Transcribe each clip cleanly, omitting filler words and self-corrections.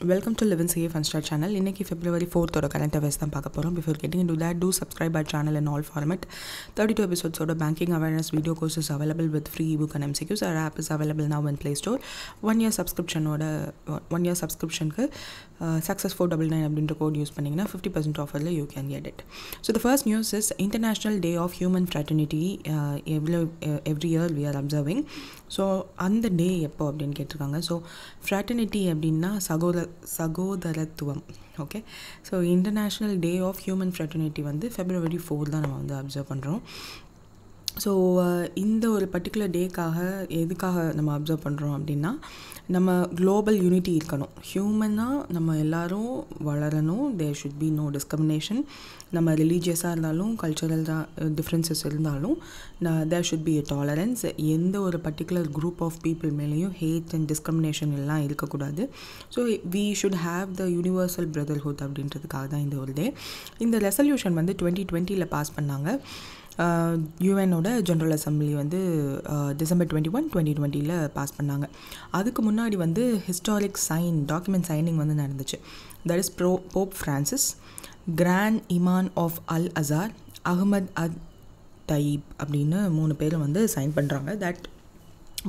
Welcome to Live in Safe and Start channel. இன்னைக்கு February 4th ஓட current affairs தான் பார்க்க போகிறோம். Before getting into that, do subscribe our channel in all format. 32 episodes ஓட banking awareness video courses available with free ebook and MCQs. Our app is available now in Play Store. 1 year subscriptionக்கு success499 அப்படின்ற code use பண்ணிங்கன்னா 50% ஆஃபரில் you can get it. So the first news is International Day of Human Fraternity. Every year we are observing. So அந்த day எப்போ அப்படின்னு கேட்டிருக்காங்க. So fraternity அப்படின்னா சகோதரத்துவம். Okay, so international day of human fraternity வந்து February 4 தான் நம்ம வந்து அப்சர்வ் பண்ணுறோம். ஸோ இந்த ஒரு பர்டிகுலர் டேக்காக எதுக்காக நம்ம அப்சர்வ் பண்ணுறோம் அப்படின்னா, நம்ம குளோபல் யூனிட்டி இருக்கணும். ஹியூமனாக நம்ம எல்லோரும் வளரணும். There should be no discrimination. நம்ம ரிலீஜியஸாக இருந்தாலும் கல்ச்சுரல் டிஃப்ரென்சஸ் இருந்தாலும் there should be a tolerance. எந்த ஒரு பர்டிகுலர் குரூப் ஆஃப் பீப்புள் மேலேயும் ஹேட் அண்ட் டிஸ்கிரிமினேஷன் எல்லாம் இருக்கக்கூடாது. So we should have the universal brotherhood அப்படின்றதுக்காக தான் இந்த ஒரு டே. இந்த ரெசல்யூஷன் வந்து 2020 பாஸ் பண்ணாங்க. யூஎனோட ஜென்ரல் அசம்பிளி வந்து December 21, 2020 பாஸ் பண்ணாங்க. அதுக்கு முன்னாடி வந்து ஹிஸ்டாரிக் டாக்குமெண்ட் சைனிங் வந்து நடந்துச்சு. That is Pope Francis, grand imam of al Azhar, Ahmad at Tayeb அப்படின்னு 3 பேரும் வந்து சைன் பண்ணுறாங்க. That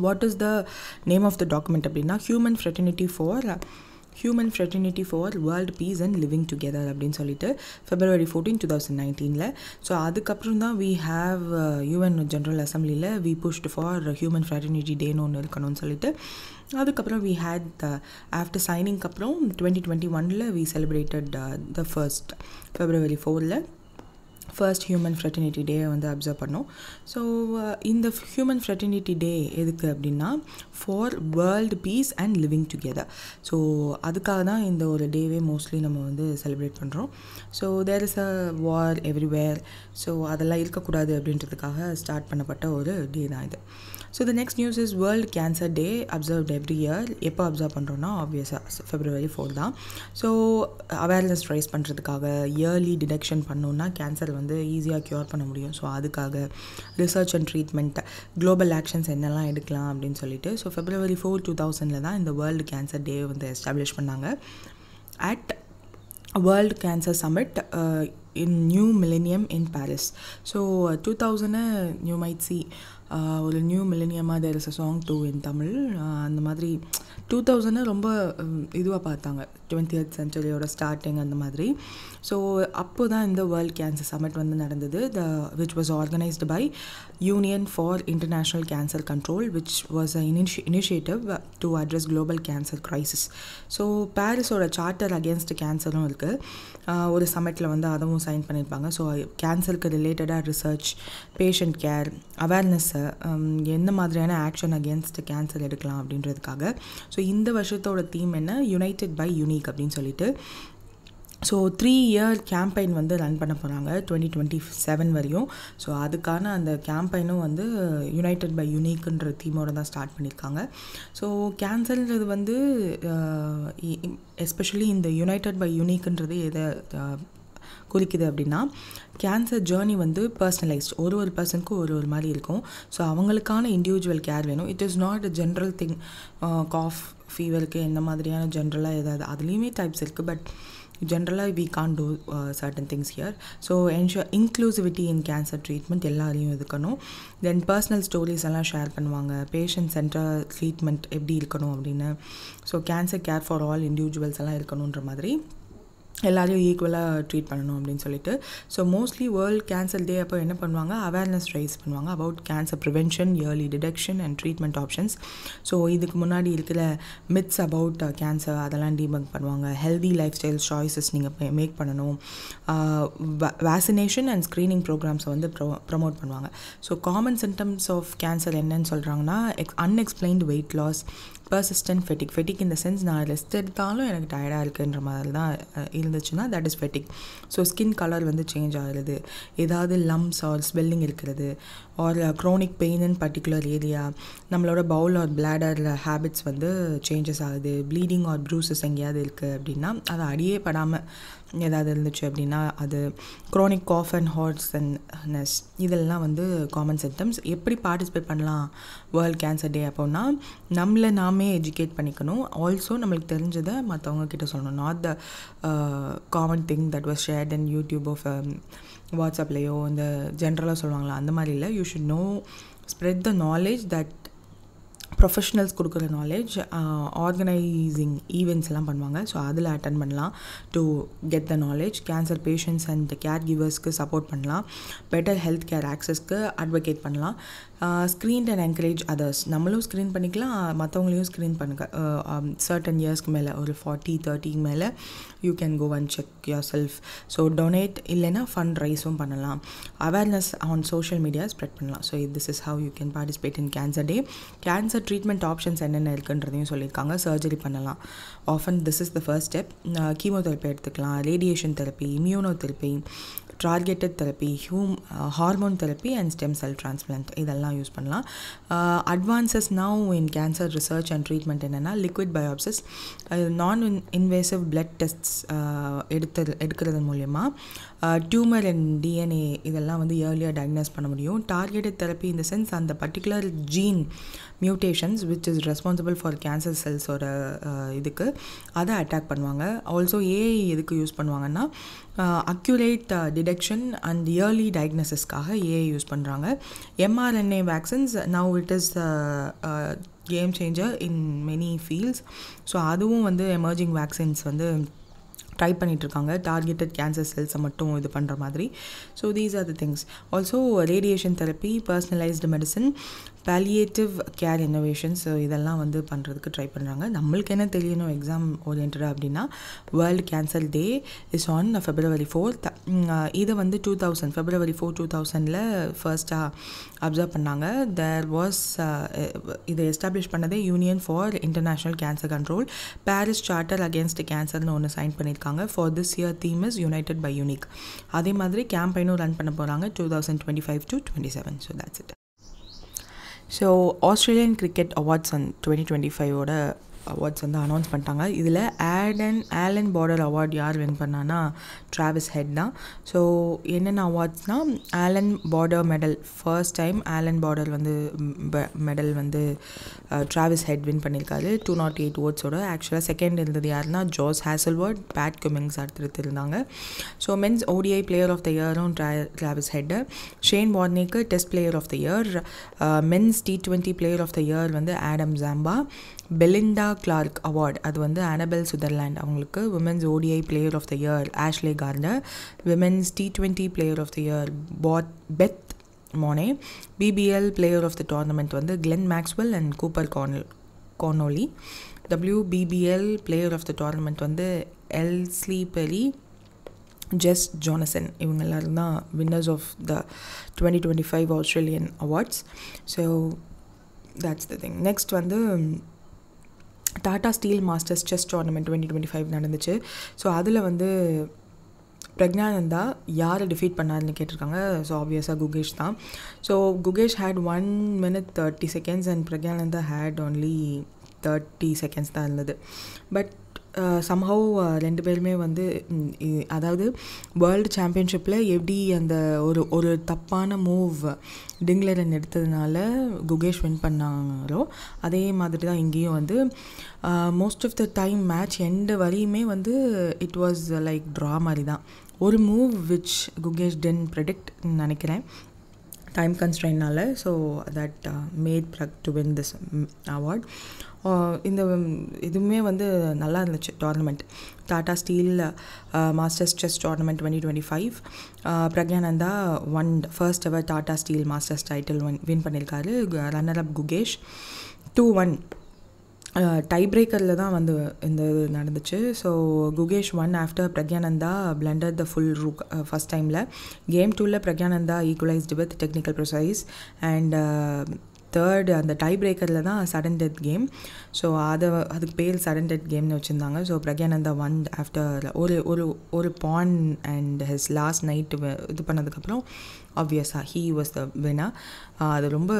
what is the name of the document அப்படின்னா human fraternity for world peace and living together அப்படின்னு சொல்லிட்டு February 14, 2019. So அதுக்கப்புறம் தான் we have UN general அசம்பிளியில் we pushed for human fraternity டேன்னு ஒன்று இருக்கணும்னு சொல்லிட்டு அதுக்கப்புறம் வி ஹேட் ஆஃப்டர் சைனிங்க்கு அப்புறம் 2021 we celebrated the first February 4 first human fraternity டேயை வந்து அப்சர்வ் பண்ணோம். ஸோ இந்த ஹியூமன் ஃப்ரெட்டர்னிட்டி டே எதுக்கு அப்படின்னா for world peace and living together. So அதுக்காக தான் இந்த ஒரு டேவே மோஸ்ட்லி நம்ம வந்து செலிப்ரேட் பண்ணுறோம். So there is a war everywhere. So அதெல்லாம் இருக்கக்கூடாது அப்படின்றதுக்காக ஸ்டார்ட் பண்ணப்பட்ட ஒரு டே தான் இது. So the next news is world cancer day observed every year. எப்போ அப்சர்வ் பண்ணுறோன்னா ஆப்வியஸாக February 4 தான். ஸோ அவேர்னஸ் ரைஸ் பண்ணுறதுக்காக இயர்லி டிடெக்ஷன் பண்ணோன்னா கேன்சர் வந்து ஈஸியாக க்யூர் பண்ண முடியும். ஸோ அதுக்காக research and treatment, global actions என்னெல்லாம் எடுக்கலாம் அப்படின்னு சொல்லிட்டு ஸோ February 4, 2000 தான் இந்த வேர்ல்டு கேன்சர் டே வந்து எஸ்டாப்ளிஷ் பண்ணாங்க at world cancer summit in new millennium in Paris. So 2000 you might see ஒரு நியூ மில்லேனியமாக there is a song too in Tamil. அந்த மாதிரி 2000 ரொம்ப இதுவாக பார்த்தாங்க, 20th centuryயோட ஸ்டார்டிங் அந்த மாதிரி. ஸோ அப்போ தான் இந்த வேர்ல்ட் கேன்சர் சமிட் வந்து நடந்தது, which was organised by union for international cancer control, which was a initiative to address global cancer crisis. So பாரிஸோட சார்ட்டர் அகேன்ஸ்ட் கேன்சரும் இருக்குது. ஒரு சமிட்டில் வந்து அதுவும் சைன் பண்ணியிருப்பாங்க. ஸோ கேன்சருக்கு ரிலேட்டடாக ரிசர்ச், பேஷண்ட் கேர், அவேர்னஸ், எந்த மாதிரியான ஆக்ஷன் அகேன்ஸ்ட் கேன்சர் எடுக்கலாம் அப்படின்றதுக்காக. ஸோ இந்த வருஷத்தோட தீம் என்ன, யுனைடெட் பை யூனிக் அப்படின்னு சொல்லிட்டு. ஸோ 3-year கேம்பெயின் வந்து ரன் பண்ண போகிறாங்க 2027 வரையும். ஸோ அதுக்கான அந்த கேம்பெயினும் வந்து யுனைடெட் பை யூனிக்ன்ற தீமோடு தான் ஸ்டார்ட் பண்ணியிருக்காங்க. ஸோ கேன்சர்ன்றது வந்து எஸ்பெஷலி இந்த யுனைடெட் பை யூனிக்ன்றது எதை குறிக்குது அப்படின்னா, கேன்சர் ஜேர்னி வந்து பர்சனலைஸ்ட், ஒரு பர்சனுக்கு ஒரு மாதிரி இருக்கும். ஸோ அவங்களுக்கான இண்டிவிஜுவல் கேர் வேணும். It is not a general thing. Cough, ஃபீவருக்கு எந்த மாதிரியான ஜென்ரலாக ஏதாவது அதுலேயுமே டைப்ஸ் இருக்குது. But generally we can't do certain things here. So ensure inclusivity in cancer treatment எல்லாரையும் இருக்கணும். தென் பர்சனல் ஸ்டோரிஸ் எல்லாம் ஷேர் பண்ணுவாங்க. பேஷண்ட் சென்டர் ட்ரீட்மெண்ட் எப்படி இருக்கணும் அப்படின்னு. So cancer care for all individuals எல்லாம் இருக்கணுன்ற மாதிரி எல்லாரையும் ஈக்குவலாக ட்ரீட் பண்ணணும் அப்படின்னு சொல்லிட்டு. So mostly world cancer day அப்போ என்ன பண்ணுவாங்க, அவேர்னஸ் ரைஸ் பண்ணுவாங்க about cancer prevention, early detection and treatment options. So இதுக்கு முன்னாடி இருக்கிற மித்ஸ் அபவுட் கேன்சர் அதெல்லாம் டீபங்க் பண்ணுவாங்க. ஹெல்தி லைஃப் ஸ்டைல் சாய்ஸஸ் நீங்கள் மேக் பண்ணணும். வேக்சினேஷன் அண்ட் ஸ்க்ரீனிங் ப்ரோக்ராம்ஸை வந்து ப்ரமோட் பண்ணுவாங்க. So common symptoms of cancer என்னன்னு சொல்கிறாங்கன்னா, unexplained weight loss, persistent fatigue இந்த சென்ஸ் நான் ரெஸ்ட் எடுத்தாலும் எனக்கு டயர்டாக இருக்குன்ற மாதிரி தான் இருந்துச்சுன்னா that is fatigue. So skin colour வந்து சேஞ்ச் ஆகிறது, ஏதாவது லம்ஸ் ஆர் ஸ்வெல்லிங் இருக்கிறது, or chronic pain in particular area, நம்மளோட பவுல் ஆர் பிளாடர் ஹேபிட்ஸ் வந்து சேஞ்சஸ் ஆகுது, ப்ளீடிங் ஆர் ப்ரூசஸ் எங்கேயாவது இருக்குது அப்படின்னா அது அடியே படாமல் ஏதாவது இருந்துச்சு அப்படின்னா அது, க்ரோனிக் காஃப் அண்ட் ஹார்ட்னஸ் இதெல்லாம் வந்து காமன் சிம்டம்ஸ். எப்படி பார்ட்டிசிபேட் பண்ணலாம் வேர்ல்ட் கேன்சர் டே அப்போன்னா, நம்மளை நாம் நாமே எஜுகேட் பண்ணிக்கணும். ஆல்சோ நம்மளுக்கு தெரிஞ்சதை மற்றவங்க கிட்ட சொல்லணும். Not the common thing that was shared in YouTube of வாட்ஸ்அப்லேயோ இந்த ஜென்ரலாக சொல்லுவாங்களா அந்த மாதிரி இல்லை. You should know spread the knowledge that professionals கொடுக்குற நாலேஜ். ஆர்கனைசிங் ஈவெண்ட்ஸ் எல்லாம் பண்ணுவாங்க. ஸோ அதில் அட்டன் பண்ணலாம் to get the knowledge. Cancer patients and care கிவர்ஸ்க்கு சப்போர்ட் பண்ணலாம். பெட்டர் ஹெல்த் கேர் ஆக்சஸ்க்கு அட்வொகேட் பண்ணலாம். Screen and encourage others. நம்மளும் ஸ்க்ரீன் பண்ணிக்கலாம், மற்றவங்களையும் ஸ்க்ரீன் பண்ணுங்க. சர்டன் இயர்ஸ்க்கு மேலே ஒரு 40-30 மேலே you can go and check yourself. So donate இல்லைன்னா ஃபண்ட் ரைஸும் பண்ணலாம். Awareness on social media spread பண்ணலாம். So this is how you can participate in cancer day. Cancer treatment options என்னென்ன இருக்குன்றதையும் சொல்லியிருக்காங்க. சர்ஜரி பண்ணலாம். Often this is the first step. Chemotherapy எடுத்துக்கலாம், radiation therapy, immunotherapy, targeted therapy, hormone therapy and stem cell transplant இதெல்லாம் use பண்ணலாம். Advances now in cancer research and treatment என்னென்னா liquid பயோப்சிஸ், நான் invasive blood tests எடுக்கிறது மூலயமா tumour and DNA இதெல்லாம் வந்து இயர்லியாக diagnose பண்ண முடியும். டார்கெட்டட் தெரப்பி இந்த சென்ஸ் அந்த particular gene mutations which is responsible for cancer செல்ஸோட இதுக்கு அதை அட்டாக் பண்ணுவாங்க. ஆல்சோ ஏஐ எதுக்கு யூஸ் பண்ணுவாங்கன்னா அக்யூரேட் டிடெக்ஷன் அண்ட் இயர்லி டயக்னோசிஸ்க்காக ஏஐ யூஸ் பண்ணுறாங்க. mRNA vaccines now it is game changer in many fields. So அதுவும் வந்து எமர்ஜிங் வேக்சின்ஸ் வந்து ட்ரை பண்ணிகிட்ருக்காங்க டார்கெட்டட் கேன்சர் செல்ஸை மட்டும் இது பண்ணுற மாதிரி. So these are the things. Also radiation therapy, personalised medicine, palliative care innovations இதெல்லாம் வந்து பண்ணுறதுக்கு ட்ரை பண்ணுறாங்க. நம்மளுக்கு என்ன தெரியணும் எக்ஸாம் ஓரியன்டாக அப்படின்னா world cancer day is on February 4th. இதை வந்து February 4, 2000 ஃபர்ஸ்ட்டாக அப்சர்வ் பண்ணாங்க. தேர் வாஸ் இதை எஸ்டாப்ளிஷ் பண்ணதே union for international cancer control. Paris charter against கேன்சர்னு ஒன்று சைன் பண்ணியிருக்காங்க. For this year theme is united by unique. அதே மாதிரி கேம்பெயினும் ரன் பண்ண போகிறாங்க 2025 to 27. So that's it. So Australian cricket awards 2025ஓட அவார்ட்ஸ் வந்து அனௌன்ஸ் பண்ணிட்டாங்க. இதில் ஆலன் பார்டர் அவார்ட் யார் வின் பண்ணான்னா ட்ராவிஸ் ஹெட் தான். ஸோ என்னென்ன அவார்ட்ஸ்னால் Allan Border medal, first time Allan border வந்து மெடல் வந்து ட்ராவிஸ் ஹெட் வின் பண்ணியிருக்காரு 208 ஓட்ஸோட. ஆக்சுவலாக செகண்ட் இருந்தது யாருன்னா ஜோஸ் ஹேசல்வர்ட், பேட் கமிங்ஸ் அடுத்து இருந்தாங்க. So men's ODI player of the இயரும் ட்ராவிஸ் ஹெட்டு. ஷேன் வார்னேக்கு test player of the year. Men's T20 player of the year வந்து Adam Zampa. Belinda Clark award அது வந்து அனபெல் சுதர்லாண்ட் அவங்களுக்கு. Women's ODI player of the year Ashleigh Gardner. Women's T20 player of the year Beth Mooney. BBL player of the tournament வந்து Glenn Maxwell and Cooper Connolly. WBBL player of the tournament வந்து எல்ஸ்லி Perry, Jess Jonassen. இவங்க எல்லாரும் தான் winners of the 2025 Australian awards. So that's the thing. Next வந்து Tata Steel Masters chess tournament 2025 நடந்துச்சு. So அதில் வந்து பிரக்ஞானந்தா யாரை டிஃபீட் பண்ணாருன்னு கேட்டிருக்காங்க. ஸோ ஆப்வியஸாக குகேஷ் தான். So Gukesh had 1 minute 30 seconds and Praggnanandhaa had only 30 seconds தான் இருந்தது. பட் சம்ஹவ் ரெண்டு பேருமே வந்து அதாவது வேர்ல்டு சாம்பியன்ஷிப்பில் எப்படி அந்த ஒரு தப்பான மூவ் டிங்லரன் எடுத்ததுனால குகேஷ் வின் பண்ணாங்களோ அதே மாதிரி தான் இங்கேயும் வந்து most of the time match end வரையுமே வந்து இட் வாஸ் லைக் ட்ரா மாதிரி தான். ஒரு move which Gukesh didn't predict நினைக்கிறேன் டைம் கன்ஸ்ட்ரெயின்னால. So that made Pragg to win this award. இந்த இதுவுமே வந்து நல்லா இருந்துச்சு tournament. Tata Steel Masters chess tournament 2025 Praggnanandhaa first ever Tata Steel Masters title win பண்ணியிருக்காரு. ரன்னர் அப் குகேஷ் 2-1 டை பிரேக்கரில் தான் வந்து இந்த இது நடந்துச்சு. So Gukesh one after Praggnanandhaa blunder the full rook first டைமில். கேம் 2ல் Praggnanandhaa equalised with technical precise and third அந்த டை பிரேக்கரில் தான் சடன் டெத் கேம். ஸோ அதுக்கு பேர் சடன் டெத் கேம்னு வச்சுருந்தாங்க. ஸோ பிரக்ஞானந்தா ஒன் ஆஃப்டர் ஒரு பான் அண்ட் ஹிஸ் லாஸ்ட் நைட்டு இது பண்ணதுக்கப்புறம் ஆப்வியஸாக ஹீ வாஸ் த வினர். அது ரொம்ப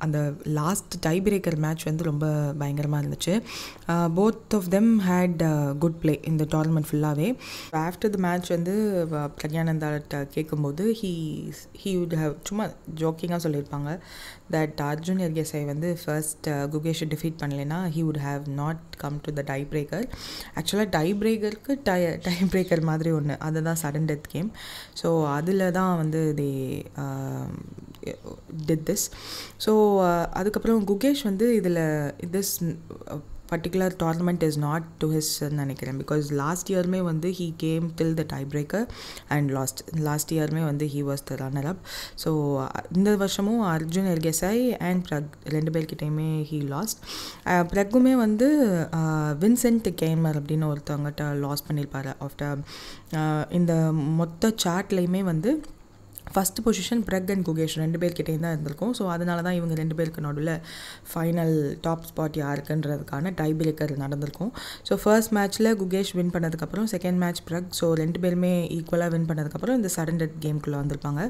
அந்த லாஸ்ட் டை பிரேக்கர் மேட்ச் வந்து ரொம்ப பயங்கரமாக இருந்துச்சு. Both of them had good play இந்த டோர்னமெண்ட் ஃபுல்லாகவே. ஆஃப்டர் த மேட்ச் வந்து பிரக்ஞானந்தாட்ட கேட்கும்போது ஹீ வுட் ஹவ் சும்மா ஜோக்கிங்காக சொல்லியிருப்பாங்க தட் அர்ஜுன் எர்கேசை வந்து ஃபர்ஸ்ட் குகேஷை டிஃபீட் பண்ணலைன்னா he would have not come to the tie breaker. ஆக்சுவலாக டை பிரேக்கருக்கு டை பிரேக்கர் மாதிரி ஒன்று, அதுதான் சடன் டெத் கேம். ஸோ அதில் தான் வந்து தே டிட் திஸ். ஸோ அதுக்கப்புறம் குகேஷ் வந்து இதில் this particular tournament is not to his நினைக்கிறேன், பிகாஸ் லாஸ்ட் இயர்மே வந்து he came till the tie breaker and lost. Last இயர்மே வந்து he was the runner up. So இந்த வருஷமும் அர்ஜுன் எர்கேசாய் அண்ட் பிரக் ரெண்டு பேர்கிட்டையுமே he lost. பிரக்குமே வந்து வின்சென்ட் கேமர் அப்படின்னு ஒருத்தவங்ககிட்ட லாஸ் பண்ணியிருப்பார். ஆஃப்டர் இந்த மொத்த சார்ட்லேயுமே வந்து first position Brac and Gukesh ரெண்டு பேர்கிட்டையும் தான் இருந்திருக்கும். ஸோ அதனால தான் இவங்க ரெண்டு பேருக்கு நடுவில் ஃபைனல் டாப் ஸ்பாட் யாருக்குன்றதுக்கான டை பிரேக்கர் நடந்திருக்கும். ஸோ ஃபர்ஸ்ட் மேட்ச்சில் குகேஷ் வின் பண்ணதுக்கப்புறம் செகண்ட் மேட்ச் பிரக், ஸோ ரெண்டு பேருமே ஈக்குவலாக வின் பண்ணதுக்கப்புறம் இந்த சடன் டெத் கேம்குள்ளே வந்திருப்பாங்க,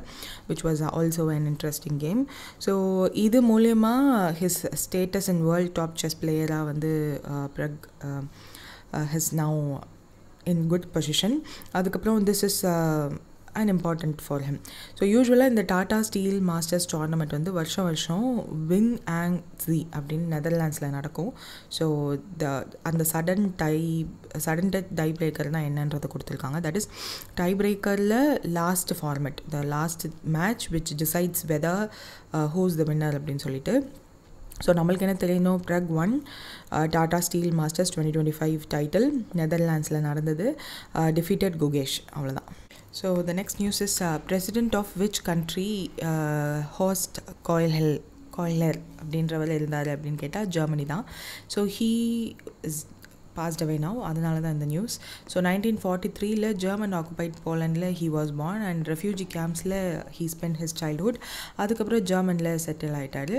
which was also an interesting game. So இது மூலயமா his status in world top chess பிளேயராக வந்து Pragg his now in good position. அதுக்கப்புறம் this is and important for him. So யூஸ்வலாக இந்த டாடா ஸ்டீல் மாஸ்டர்ஸ் டோர்னமெண்ட் வந்து வருஷம் விங் ஆங் ஸி அப்படின்னு நெதர்லாண்ட்ஸில் நடக்கும். ஸோ அந்த சடன் டெத் டை பிரேக்கர்னால் என்னன்றதை கொடுத்துருக்காங்க. தட் இஸ் டை பிரேக்கரில் last format, the last match which decides whether who's the winner அப்படின்னு சொல்லிட்டு. ஸோ நம்மளுக்கு என்ன தெரியணும், Pragg won Tata Steel Masters 2025 title நெதர்லாண்ட்ஸில் நடந்தது, டிஃபீட்டட் குகேஷ், அவ்வளோதான். So the next news is president of which country host Koehler அப்படின்றவர் இருந்தார் அப்படின்னு கேட்டால் ஜெர்மனி தான். So he is passed away now, அதனால தான் இந்த நியூஸ். ஸோ 1943 ஜெர்மன் ஆக்குபைட் போலண்டில் he was born and refugee campsல he spent his childhood. அதுக்கப்புறம் ஜெர்மனில் செட்டில் ஆகிட்டார்.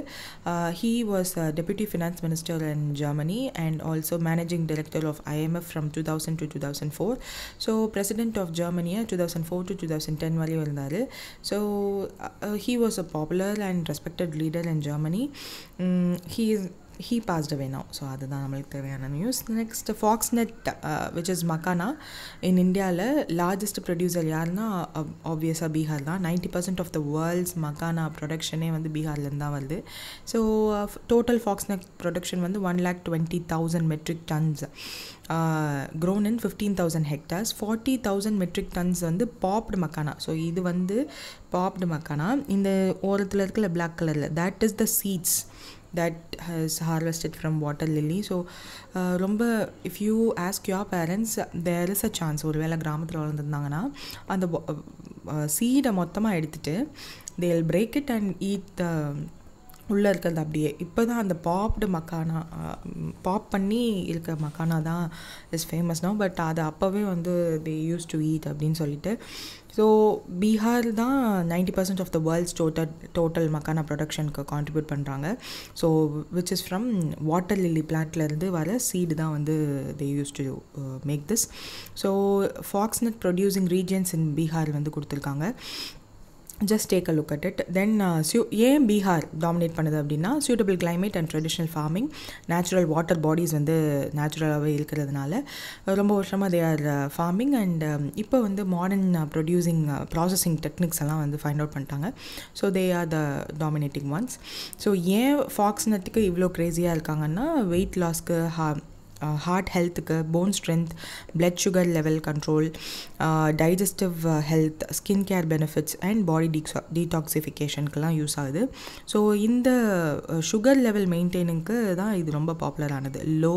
he was deputy finance minister in Germany and also managing director of IMF from 2000 to 2004. So president of Germany 2004 to 2010 வரையும் இருந்தார். So he was a popular and respected leader in Germany. he passed away now. So அதுதான் நம்மளுக்கு தேவையான news. Next foxnut which is makhana in இந்தியாவில் largest producer யாருன்னா ஆப்வியஸாக பீகார் தான். 90% of the world's makhana ப்ரொடக்ஷனே வந்து பீகார்லேருந்து தான் வருது. ஸோ டோட்டல் ஃபாக்ஸ்நெட் ப்ரொடக்ஷன் வந்து 120,000 metric tons grown in 15,000 hectares. 40,000 metric tons வந்து பாப்டு மக்கானா. ஸோ இது வந்து பாப்டு மக்கானா. இந்த ஓரத்தில் இருக்கிற பிளாக் கலரில் that is the seeds that has harvested from water lily. So ரொம்ப if you ask your parents, there is a chance ஒரு வேளை கிராமத்தில் வளர்ந்துருந்தாங்கன்னா அந்த சீடை மொத்தமாக எடுத்துகிட்டு they will break it and eat the உள்ளே இருக்கிறது அப்படியே. இப்போ தான் அந்த பாப்டு மக்கானா பாப் பண்ணி இருக்க மக்கானா தான் இஸ் ஃபேமஸ் நோ, பட் அது அப்போவே வந்து தே யூஸ் டு ஈட் அப்படின்னு சொல்லிட்டு. ஸோ பீகார் தான் 90% of the world's total makhana ப்ரொடக்ஷனுக்கு கான்ட்ரிபியூட் பண்ணுறாங்க. So which is from water lily பிளான்ட்லேருந்து வர சீடு தான் வந்து they use to make this. So foxnut producing regions in Bihar வந்து கொடுத்துருக்காங்க. just take a look at it. Then ஏன் பீகார் டாமினேட் பண்ணுது அப்படின்னா suitable climate and traditional farming, natural water bodies வந்து நேச்சுரலாகவே இருக்கிறதுனால ரொம்ப வருஷமாக they are farming and இப்போ வந்து மாடர்ன் ப்ராசஸிங் டெக்னிக்ஸ் எல்லாம் வந்து ஃபைண்ட் அவுட் பண்ணிட்டாங்க. So they are the dominating ones. So ஏன் ஃபாக்ஸ்நெட்டுக்கு இவ்வளோ க்ரேஸியாக இருக்காங்கன்னா வெயிட் லாஸ்க்கு, ஹார்ட் ஹெல்த்துக்கு, bone strength, blood sugar level control, digestive health, skin care benefits and body டீடாக்சிஃபிகேஷனுக்கெல்லாம் யூஸ் ஆகுது. ஸோ இந்த சுகர் லெவல் மெயின்டைனுக்கு தான் இது ரொம்ப பாப்புலரானது. லோ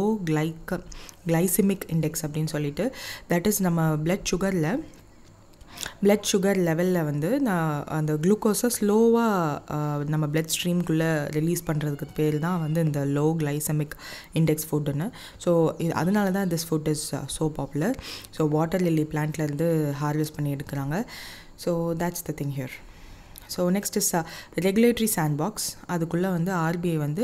கிளைசிமிக் இண்டெக்ஸ் அப்படின்னு சொல்லிட்டு, தட் இஸ் நம்ம பிளட் சுகர் லெவலில் வந்து நான் அந்த குளுக்கோஸை ஸ்லோவாக நம்ம பிளட் ஸ்ட்ரீம்குள்ளே ரிலீஸ் பண்ணுறதுக்கு பேர் தான் வந்து இந்த லோ கிளைசமிக் இண்டெக்ஸ் ஃபுட்டுன்னு. ஸோ அதனால தான் this food is so popular. So water lily பிளான்ட்லேருந்து ஹார்வெஸ்ட் பண்ணி எடுக்கிறாங்க. So that's the thing here. So next is regulatory sandbox. அதுக்குள்ளே வந்து ஆர்பிஐ வந்து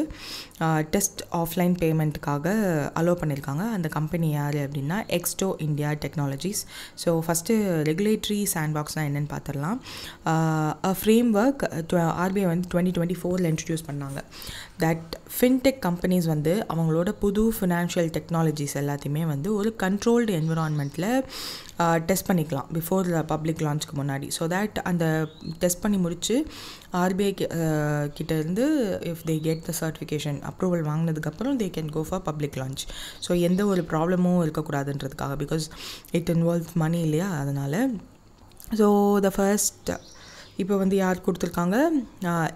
டெஸ்ட் ஆஃப்லைன் பேமெண்ட்டுக்காக அலோவ் பண்ணியிருக்காங்க. அந்த கம்பெனி யார் அப்படின்னா Xto India technologies. So first regulatory சாண்ட்பாக்ஸ்னால் என்னென்னு பார்த்துடலாம். ஃப்ரேம் ஒர்க் ஆர்பிஐ வந்து 2024 இன்ட்ரடியூஸ் பண்ணாங்க. தட் ஃபின்டெக் கம்பெனிஸ் வந்து அவங்களோட புது ஃபினான்ஷியல் டெக்னாலஜிஸ் எல்லாத்தையுமே வந்து ஒரு கண்ட்ரோல்டு என்விரான்மெண்ட்டில் டெஸ்ட் பண்ணிக்கலாம் பிஃபோர் பப்ளிக் லான்ச்சுக்கு முன்னாடி. ஸோ தேட் அந்த டெஸ்ட் பண்ணி முடித்து ஆர்பிஐ கிட்டேருந்து if they get the certification approval வாங்கினதுக்கப்புறம் they can go for public launch. So எந்த ஒரு ப்ராப்ளமும் இருக்கக்கூடாதுன்றதுக்காக, பிகாஸ் இட் இன்வால்வ்ஸ் மணி இல்லையா, அதனால். ஸோ த ஃபர்ஸ்ட் இப்போ வந்து யார் கொடுத்துருக்காங்க,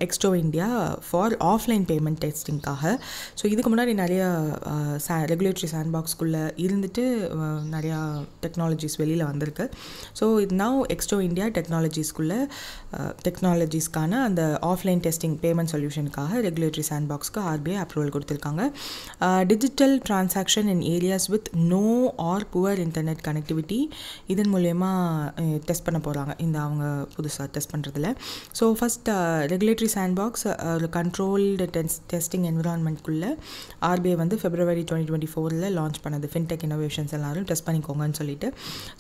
Xto India for offline payment டெஸ்டிங்காக. ஸோ இதுக்கு முன்னாடி நிறையா ரெகுலேட்டரி சாண்ட்பாக்ஸ்குள்ளே இருந்துட்டு நிறையா டெக்னாலஜிஸ் வெளியில் வந்திருக்கு. ஸோ இது நவ் எக்ஸ்டோ இந்தியா டெக்னாலஜிஸ்க்கான அந்த ஆஃப்லைன் டெஸ்டிங் பேமெண்ட் சொல்யூஷனுக்காக ரெகுலேட்டரி சாண்ட்பாக்ஸ்க்கு ஆர்பிஐ அப்ரூவல் கொடுத்துருக்காங்க. Digital transaction in areas with no or poor internet connectivity இதன் மூலயமா டெஸ்ட் பண்ண போகிறாங்க, இந்த அவங்க புதுசாக டெஸ்ட் பண்ணுறதுல. ஸோ ஃபஸ்ட் ரெகுலேட்டரி சாண்ட்பாக்ஸ் ஒரு கண்ட்ரோல்டு டெஸ்டிங் என்விரான்மெண்ட்குள்ளே ஆர்பிஐ வந்து February 2024 லான்ச் பண்ணது. ஃபின்டெக் இன்னோவேஷன்ஸ் எல்லாரும் டெஸ்ட் பண்ணிக்கோங்கன்னு சொல்லிட்டு.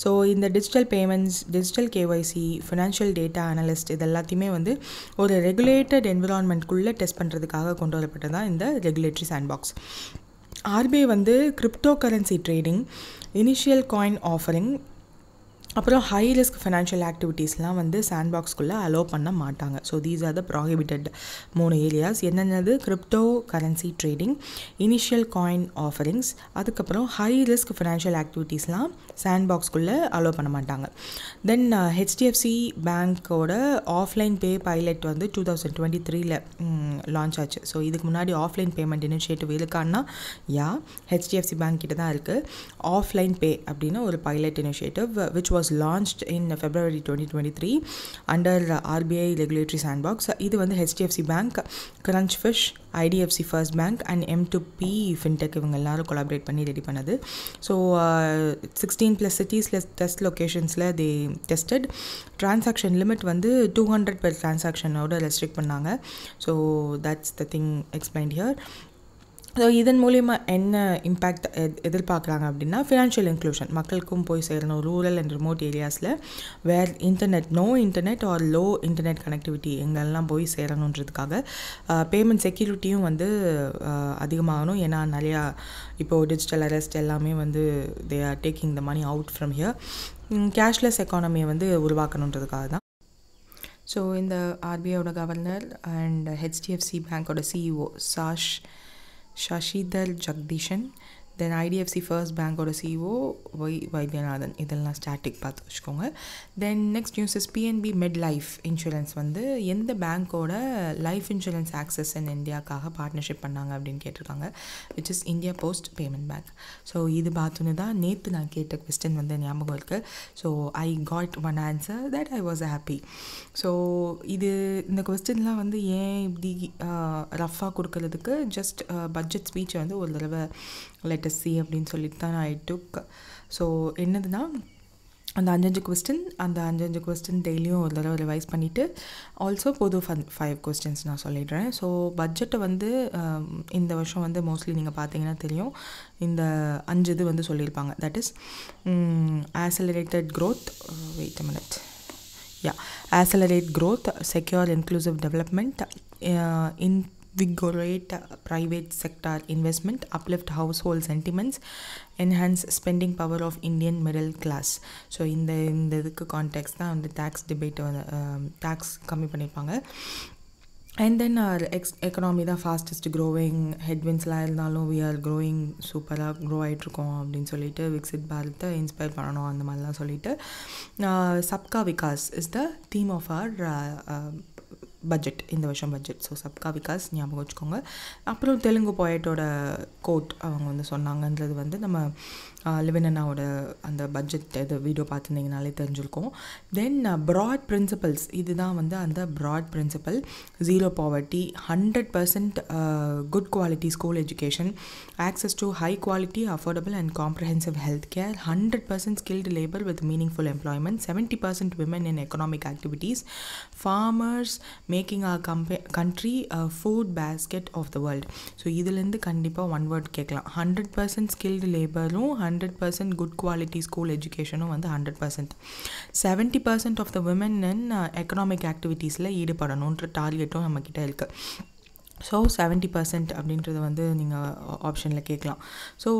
ஸோ இந்த digital payments, digital KYC, financial data analyst இது எல்லாத்தையுமே வந்து ஒரு ரெகுலேட்டட் என்விரான்மெண்ட்குள்ளே டெஸ்ட் பண்ணுறதுக்காக கொண்டு வரப்பட்டது தான் இந்த ரெகுலேட்டரி சாண்ட்பாக்ஸ். ஆர்பிஐ வந்து cryptocurrency trading, initial coin offering, அப்புறம் ஹை ரிஸ்க் ஃபினான்ஷியல் ஆக்டிவிட்டீஸ்லாம் வந்து சாண்ட்பாக்ஸ்குள்ளே அலோவ் பண்ண மாட்டாங்க. So these are the prohibited 3 areas. என்னென்னது, cryptocurrency trading, initial coin offerings, அதுக்கப்புறம் ஹை ரிஸ்க் ஃபினான்ஷியல் ஆக்டிவிட்டீஸ்லாம் சாண்ட்பாக்ஸ்குள்ளே அலோவ் பண்ண மாட்டாங்க. தென் ஹெச்டிஎஃப்சி பேங்க்கோட ஆஃப்லைன் பே பைலட் வந்து 2023 லான்ச் ஆச்சு. ஸோ இதுக்கு முன்னாடி ஆஃப்லைன் பேமெண்ட் இனிஷியேட்டிவ் இருக்கான்னா ஹெச்டிஎஃப்சி பேங்க் கிட்ட தான் இருக்குது. ஆஃப்லைன் பே அப்படின்னு ஒரு pilot initiative which was launched in February 2023 under RBI regulatory sandbox. இது வந்து HDFC Bank, Crunchfish, IDFC First Bank and M2P Fintech இவங்க எல்லாரும் கொலாபரேட் பண்ணி ரெடி பண்ணது. ஸோ 16+ cities டெஸ்ட் லொக்கேஷன்ஸில் they tested. transaction limit வந்து 200 per transactionோட ரெஸ்ட்ரிக்ட் பண்ணாங்க. So that's the thing explained here. So இதன் மூலிமா என்ன இம்பேக்ட் எதிர்பார்க்குறாங்க அப்படின்னா, ஃபினான்ஷியல் இன்க்ளூஷன் மக்களுக்கும் போய் சேரணும். ரூரல் அண்ட் ரிமோட் ஏரியாஸில் where no internet or low internet connectivity எங்கெல்லாம் போய் சேரணுன்றதுக்காக பேமெண்ட் செக்யூரிட்டியும் வந்து அதிகமாகணும். ஏன்னா நிறையா இப்போது டிஜிட்டல் அரெஸ்ட் எல்லாமே வந்து they are taking the money out from here. Cashless எக்கானமியை வந்து உருவாக்கணுன்றதுக்காக தான். ஸோ இந்த ஆர்பிஐயோட கவர்னர் அண்ட் ஹெச்டிஎஃப்சி பேங்க்கோட CEO Shashidhar Jagdishan, then IDFC first பேங்கோட சிஓ வைத்தியநாதன், இதெல்லாம் ஸ்டாட்டிக் பார்த்து வச்சுக்கோங்க. Then next news is PNB MetLife insurance வந்து எந்த பேங்க்கோட லைஃப் இன்சூரன்ஸ் ஆக்சஸ் இன் இந்தியாவுக்காக பார்ட்னர்ஷிப் பண்ணாங்க அப்படின்னு கேட்டிருக்காங்க, which is India post payment bank. So இது பார்த்துன்னு தான் நேற்று நான் கேட்ட கொஸ்டின் வந்து ஞாபகம் இருக்குது. So I got one answer that I was happy. So இந்த கொஸ்டின்லாம் வந்து ஏன் இப்படி ரஃபாக கொடுக்கறதுக்கு, ஜஸ்ட் பட்ஜெட் ஸ்பீச்சை வந்து ஒரு தடவை லெட்டஸ் சி அப்படின்னு சொல்லிட்டு தான் நான் டுக். ஸோ என்னதுன்னா, அந்த 5 கொஸ்டின் டெய்லியும் ஒரு தடவை ரிவைஸ் பண்ணிவிட்டு ஆல்சோ பொது 5 கொஸ்டின்ஸ் நான் சொல்லிடுறேன். ஸோ பட்ஜெட்டை வந்து இந்த வருஷம் வந்து மோஸ்ட்லி நீங்கள் பார்த்தீங்கன்னா தெரியும், இந்த 5 இது வந்து சொல்லியிருப்பாங்க. That is accelerated growth, wait a minute, accelerate growth, secure inclusive development, invigorate private sector investment, uplift household sentiments, enhance spending power of Indian middle class. So இந்த இதுக்கு கான்டெக்ட் தான் வந்து டேக்ஸ் டிபேட், டேக்ஸ் கம்மி பண்ணியிருப்பாங்க. And then economy தான் fastest growing, ஹெட்வின்ஸ்லாம் இருந்தாலும் we are க்ரோயிங், சூப்பராக க்ரோ ஆகிட்ருக்கோம் அப்படின்னு சொல்லிட்டு விக்சிட் பாரத்தை இன்ஸ்பயர் பண்ணணும் அந்த மாதிரிலாம் சொல்லிட்டு Sabka Vikas is the theme of our budget, இந்த வருஷம் பட்ஜெட். ஸோ சப்கா விகாஸ் ஞாபகம் வச்சுக்கோங்க. அப்புறம் தெலுங்கு போயட்டோட கோட் அவங்க வந்து சொன்னாங்கன்றது வந்து நம்ம லிவின் அண்ணாவோட அந்த பட்ஜெட் இது வீடியோ பார்த்துருந்தீங்கனாலே தெரிஞ்சிருக்கும். தென் ப்ராட் பிரின்சிபல்ஸ், இதுதான் வந்து அந்த broad principle. 0 poverty, 100% good quality school education, access to high quality affordable and comprehensive health care, 100% skilled labor with meaningful employment, 70% women in economic activities, farmers making our country a food basket of the world. So இதுலேருந்து கண்டிப்பாக one word கேட்கலாம். 100% skilled laborரும் 100% good quality ஸ்கூல் எஜுகேஷனும் வந்து 100%. 70% of the women in எக்கனாமிக் ஆக்டிவிட்டீஸில் ஈடுபடணுன்ற டார்கெட்டும் நம்மக்கிட்ட இருக்குது. ஸோ 70% அப்படின்றது வந்து நீங்கள் ஆப்ஷனில் கேட்கலாம். ஸோ